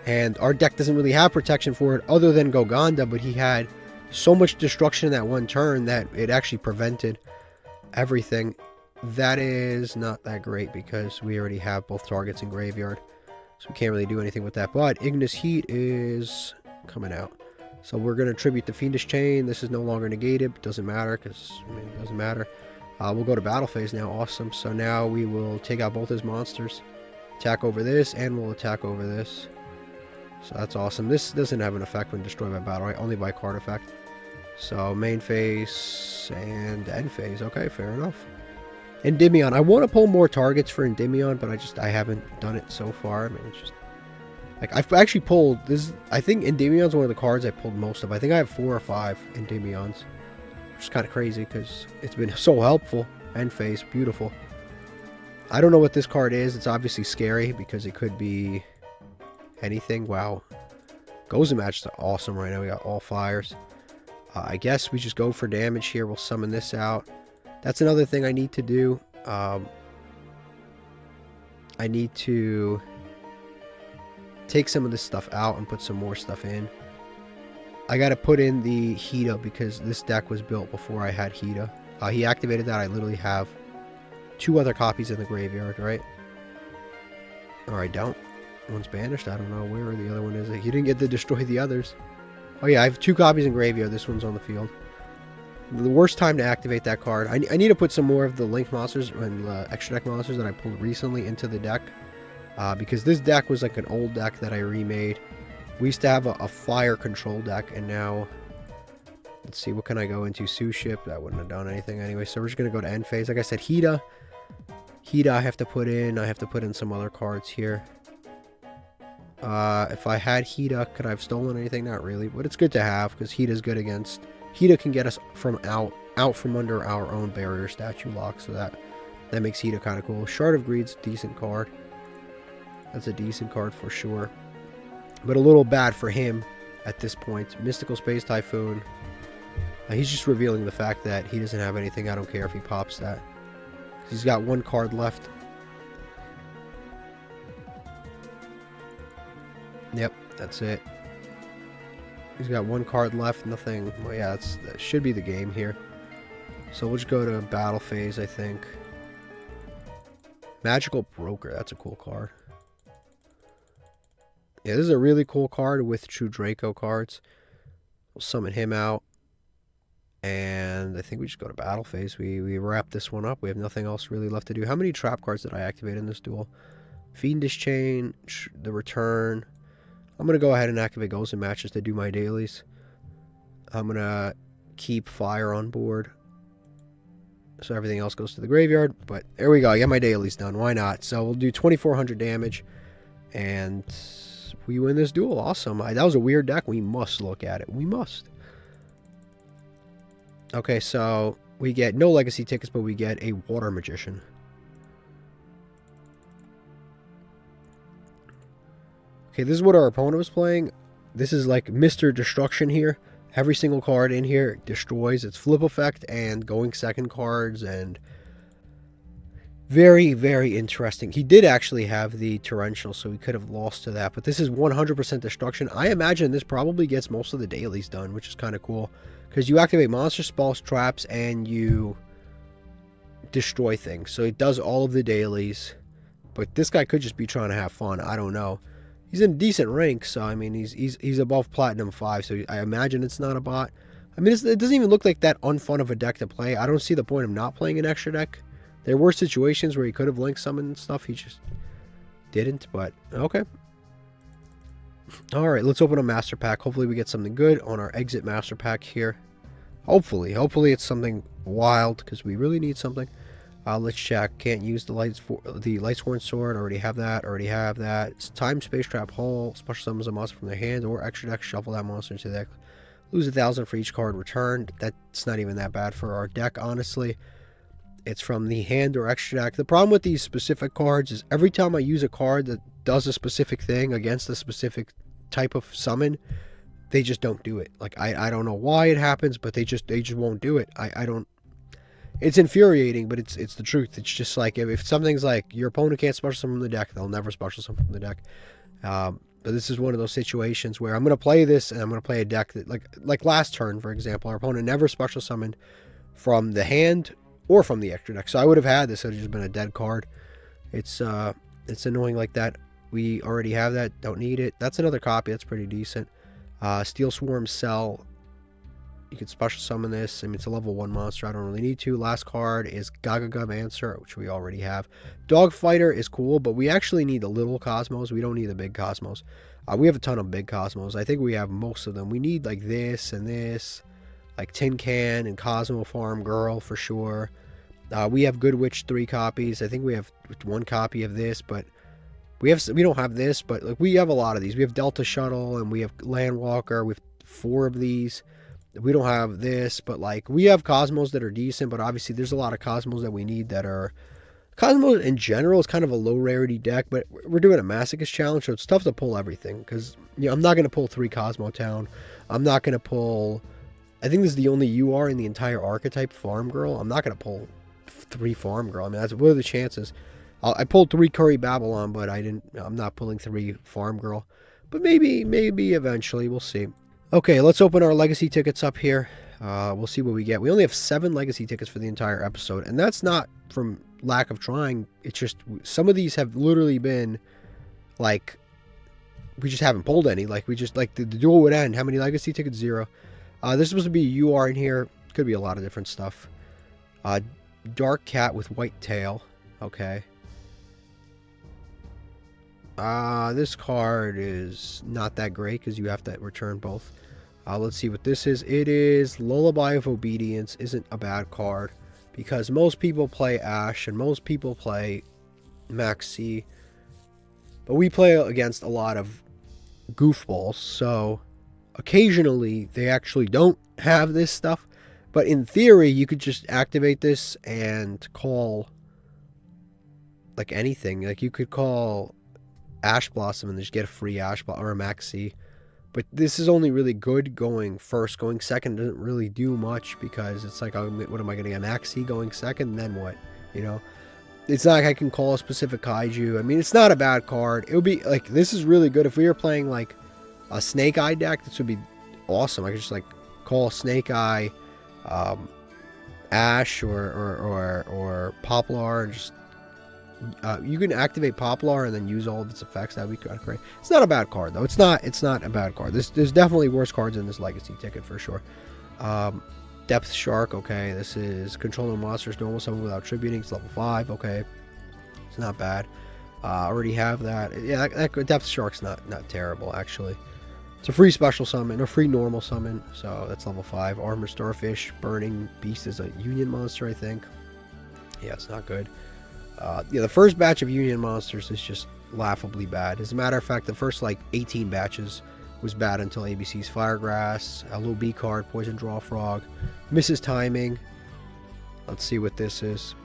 And our deck doesn't really have protection for it other than Goganda, but he had so much destruction in that one turn that it actually prevented everything. That is not that great because we already have both targets in graveyard. So we can't really do anything with that. But Ignis Heat is coming out. So we're going to tribute the Fiendish Chain. This is no longer negated. Doesn't matter because, I mean, it doesn't matter. We'll go to battle phase now. Awesome. So now we will take out both his monsters. Attack over this, and we'll attack over this. So that's awesome. This doesn't have an effect when destroyed by battle, right? Only by card effect. So main phase and end phase. Okay, fair enough. Endymion. I want to pull more targets for Endymion, but I haven't done it so far. I mean, it's just... Like, I've actually pulled... this. I think Endymion's one of the cards I pulled most of. I think I have 4 or 5 Endymions. Which is kind of crazy because it's been so helpful. End phase. Beautiful. I don't know what this card is. It's obviously scary because it could be anything. Wow. Gozen Match is awesome right now. We got all fires. I guess we just go for damage here. We'll summon this out. That's another thing I need to do. I need to take some of this stuff out and put some more stuff in. I got to put in the Hida because this deck was built before I had Hida. He activated that. I literally have 2 other copies in the graveyard, right? Or I don't. One's banished. I don't know where the other one is. You didn't get to destroy the others. Oh yeah, I have 2 copies in graveyard. This one's on the field. The worst time to activate that card. I need to put some more of the Link monsters and extra deck monsters that I pulled recently into the deck. Because this deck was like an old deck that I remade. We used to have a fire control deck, and now... Let's see, what can I go into? Sue Ship. That wouldn't have done anything anyway. So we're just going to go to end phase. Like I said, Hida. Hida I have to put in. I have to put in some other cards here. If I had Hida, could I have stolen anything? Not really. But it's good to have, because Hida's good against... Hida can get us from out from under our own barrier statue lock. So that makes Hida kind of cool. Shard of Greed's a decent card. That's a decent card for sure. But a little bad for him at this point. Mystical Space Typhoon. He's just revealing the fact that he doesn't have anything. I don't care if he pops that. He's got 1 card left. Yep, that's it. He's got 1 card left, nothing. Well, yeah, that should be the game here. So we'll just go to battle phase, I think. Magical Broker, that's a cool card. Yeah, this is a really cool card with True Draco cards. We'll summon him out. And I think we just go to battle phase. We wrap this one up. We have nothing else really left to do. How many trap cards did I activate in this duel? Fiendish Chain, the Return. I'm going to go ahead and activate Gozen Matches to do my dailies. I'm going to keep Fire on board. So everything else goes to the graveyard. But there we go. I got my dailies done. Why not? So we'll do 2,400 damage. And we win this duel. Awesome. That was a weird deck. We must look at it. We must. Okay, so we get no legacy tickets, but we get a Water Magician. Okay, this is what our opponent was playing. This is like Mr. Destruction here. Every single card in here destroys. It's flip effect and going second cards, and very, very interesting. He did actually have the Torrential, so he could have lost to that, but this is 100% destruction. I imagine this probably gets most of the dailies done, which is kind of cool, because you activate monster spells, traps, and you destroy things. So it does all of the dailies, but this guy could just be trying to have fun. I don't know. He's in decent rank, so I mean, he's above Platinum 5, so I imagine it's not a bot. I mean, it doesn't even look like that unfun of a deck to play. I don't see the point of not playing an extra deck. There were situations where he could have link summoned stuff. He just didn't, but okay. Alright, let's open a Master Pack. Hopefully we get something good on our Exit Master Pack here. Hopefully it's something wild, because we really need something. Let's check. Can't use the Lightsworn Sword. Already have that. Already have that. It's Time Space Trap Hole. Special summons a monster from their hand or extra deck. Shuffle that monster into the deck. Lose 1,000 for each card returned. That's not even that bad for our deck, honestly. It's from the hand or extra deck. The problem with these specific cards is every time I use a card that does a specific thing against a specific type of summon, they just don't do it. Like, I don't know why it happens, but they just won't do it. I don't... It's infuriating, but it's the truth. It's just like if something's like your opponent can't special summon from the deck, they'll never special summon from the deck. But this is one of those situations where I'm going to play this, and I'm going to play a deck that, like last turn, for example, our opponent never special summoned from the hand or from the extra deck. So I would have had this. It would have just been a dead card. It's annoying like that. We already have that. Don't need it. That's another copy. That's pretty decent. Steel Swarm Cell. You can special summon this. I mean, it's a level 1 monster. I don't really need to. Last card is Gagagum Answer, which we already have. Dogfighter is cool, but we actually need the little Cosmos. We don't need the big Cosmos. We have a ton of big Cosmos. I think we have most of them. We need like this and this, like Tin Can and Cosmo Farm Girl for sure. We have Good Witch 3 copies. I think we have 1 copy of this, but we don't have this, but like we have a lot of these. We have Delta Shuttle and we have Landwalker. We have 4 of these. We don't have this, but like we have Cosmos that are decent, but obviously there's a lot of Cosmos that we need that are... Cosmos in general is kind of a low rarity deck, but we're doing a Masochist challenge, so it's tough to pull everything, because I'm not going to pull 3 Cosmo Town. I'm not going to pull... I think this is the only UR in the entire archetype, Farm Girl. I'm not going to pull 3 Farm Girl. I mean, what are the chances? I pulled 3 Curry Babylon, but I'm not pulling 3 Farm Girl. But maybe eventually, we'll see. Okay, let's open our legacy tickets up here. We'll see what we get. We only have 7 legacy tickets for the entire episode, and that's not from lack of trying. It's just some of these have literally been like we just haven't pulled any. Like the duel would end. How many legacy tickets? 0. There's supposed to be a UR in here. Could be a lot of different stuff. Dark Cat with white tail. Okay. This card is not that great because you have to return both. Let's see what this is. It is Lullaby of Obedience. Isn't a bad card because most people play Ash and most people play Max C. But we play against a lot of goofballs, so occasionally they actually don't have this stuff. But in theory, you could just activate this and call like anything. Like you could call Ash Blossom and just get a free Ash Blossom or a Max C. But this is only really good going first. Going second doesn't really do much because it's like, what am I getting? A Max C going second? Then what? You know? It's not like I can call a specific kaiju. I mean, it's not a bad card. It would be like, this is really good. If we were playing like a Snake Eye deck, this would be awesome. I could just like call Snake Eye, Ash or Poplar and just you can activate Poplar and then use all of its effects. That would be kind of great. It's not a bad card though. It's not a bad card. There's definitely worse cards in this legacy ticket for sure. Depth Shark. Okay, this is controlling monsters normal summon without tributing. It's level 5. Okay, it's not bad. Already have that. Yeah, that Depth Shark's not terrible actually. It's a free special summon, a free normal summon. So that's level 5. Armor Starfish. Burning Beast is a Union monster, I think. Yeah, it's not good. Yeah, the first batch of Union monsters is just laughably bad. As a matter of fact, the first like 18 batches was bad until ABC's Firegrass, a low B card, Poison Draw Frog, Misses Timing. Let's see what this is.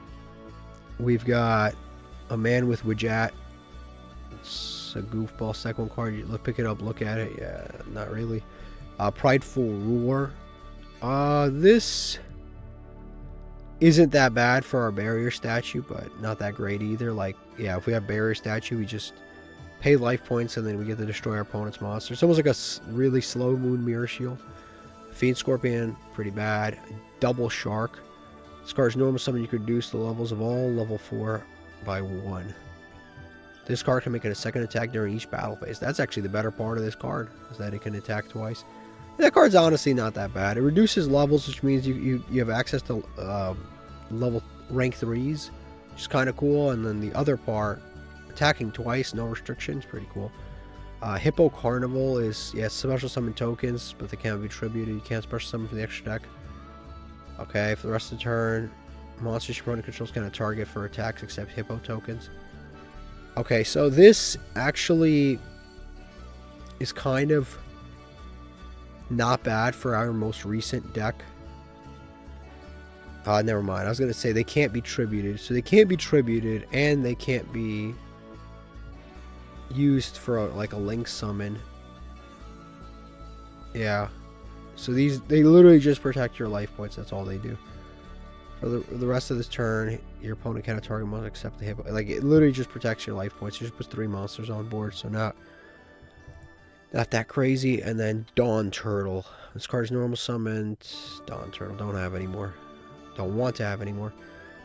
We've got a Man with Widget. It's a goofball second card. You pick it up, look at it. Yeah, not really. Prideful Roar. This isn't that bad for our barrier statue, but not that great either. Like, yeah, if we have barrier statue, we just pay life points and then we get to destroy our opponent's monster. It's almost like a really slow Moon Mirror Shield. Fiend Scorpion, pretty bad. Double Shark. This card's normal summon. You could reduce the levels of all level 4 by 1. This card can make it a second attack during each battle phase. That's actually the better part of this card, is that it can attack twice. That card's honestly not that bad. It reduces levels, which means you have access to level rank 3s, which is kind of cool. And then the other part, attacking twice, no restrictions, pretty cool. Hippo Carnival is, yeah, special summon tokens, but they can't be attributed. You can't special summon for the extra deck. Okay, for the rest of the turn, monsters your opponent controls can target for attacks except Hippo tokens. Okay, so this actually is kind of not bad for our most recent deck. Never mind. I was going to say they can't be tributed. So they can't be tributed and they can't be used for like a link summon. Yeah. So they literally just protect your life points. That's all they do. For the rest of this turn, your opponent cannot target monster except the hit. Like, it literally just protects your life points. It just puts 3 monsters on board, so not that crazy. And then Dawn Turtle. This card is normal summoned. Dawn Turtle. Don't have anymore. Don't want to have anymore.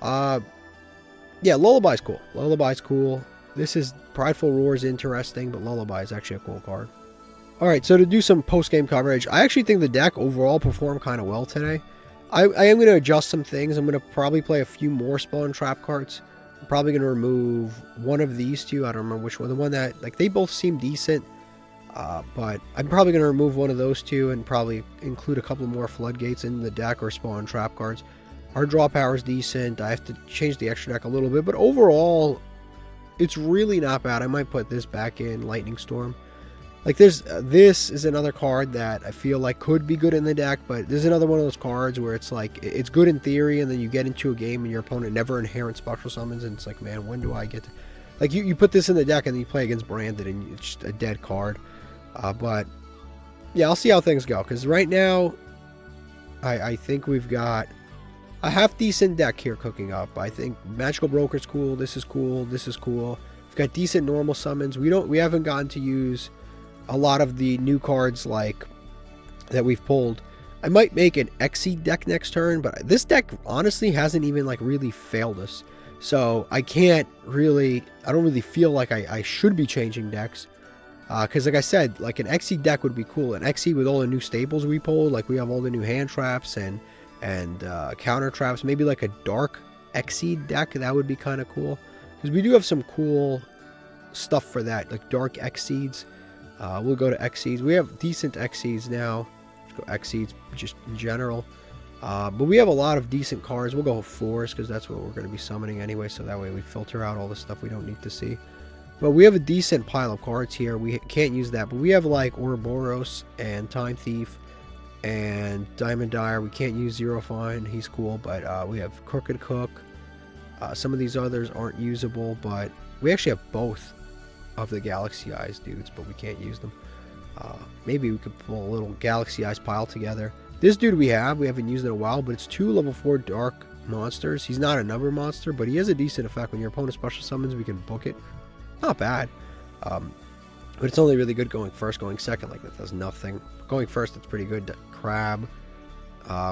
Yeah, Lullaby's cool. Lullaby's cool. This is Prideful Roar is interesting, but Lullaby is actually a cool card. Alright, so to do some post-game coverage, I actually think the deck overall performed kind of well today. I am going to adjust some things. I'm going to probably play a few more Spawn Trap cards. I'm probably going to remove one of these two. I don't remember which one. The one that, like, they both seem decent. But I'm probably going to remove one of those two and probably include a couple more Floodgates in the deck or Spawn Trap cards. Our draw power is decent. I have to change the extra deck a little bit. But overall, it's really not bad. I might put this back in Lightning Storm. Like, this is another card that I feel like could be good in the deck, but there's another one of those cards where it's like, it's good in theory, and then you get into a game and your opponent never inherits special summons, and it's like, man, when do I get to... Like, you put this in the deck and then you play against Branded, and it's just a dead card. But, yeah, I'll see how things go, because right now, I think we've got a half-decent deck here cooking up. I think Magical Broker's cool, this is cool, this is cool. We've got decent normal summons. We haven't gotten to use a lot of the new cards like that we've pulled. I might make an XE deck next turn, but this deck honestly hasn't even like really failed us. So I don't really feel like I should be changing decks. Because like I said, like an XE deck would be cool. An XE with all the new staples we pulled, like we have all the new hand traps and counter traps. Maybe like a dark XE deck, that would be kind of cool. Because we do have some cool stuff for that, like dark Xseeds. We'll go to Xseeds. We have decent Xseeds now. Let's go Xseeds just in general. But we have a lot of decent cards. We'll go with 4s because that's what we're going to be summoning anyway. So that way we filter out all the stuff we don't need to see. But we have a decent pile of cards here. We can't use that. But we have like Ouroboros and Time Thief and Diamond Dyer. We can't use Zero Fine. He's cool. But we have Crooked Cook. Some of these others aren't usable. But we actually have both of the Galaxy Eyes dudes, but we can't use them. Maybe we could pull a little Galaxy Eyes pile together. This dude we haven't used in a while, but it's 2 level 4 dark monsters. He's not a number monster, but he has a decent effect. When your opponent special summons, we can book it. Not bad. But it's only really good going first. Going second, like, that does nothing. Going first, it's pretty good. Crab.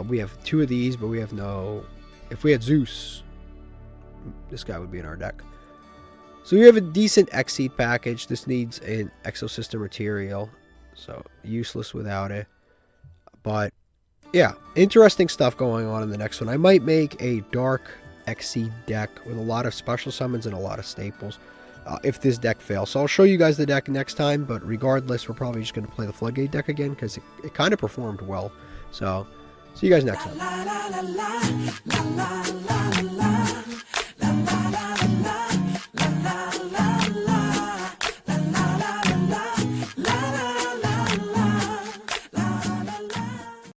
We have 2 of these, but we have no... If we had Zeus, this guy would be in our deck. So we have a decent Xseed package. This needs an Exosystem material, so useless without it. But yeah, interesting stuff going on in the next one. I might make a dark Xseed deck with a lot of special summons and a lot of staples if this deck fails. So I'll show you guys the deck next time, but regardless, we're probably just going to play the Floodgate deck again because it kind of performed well. So see you guys next time.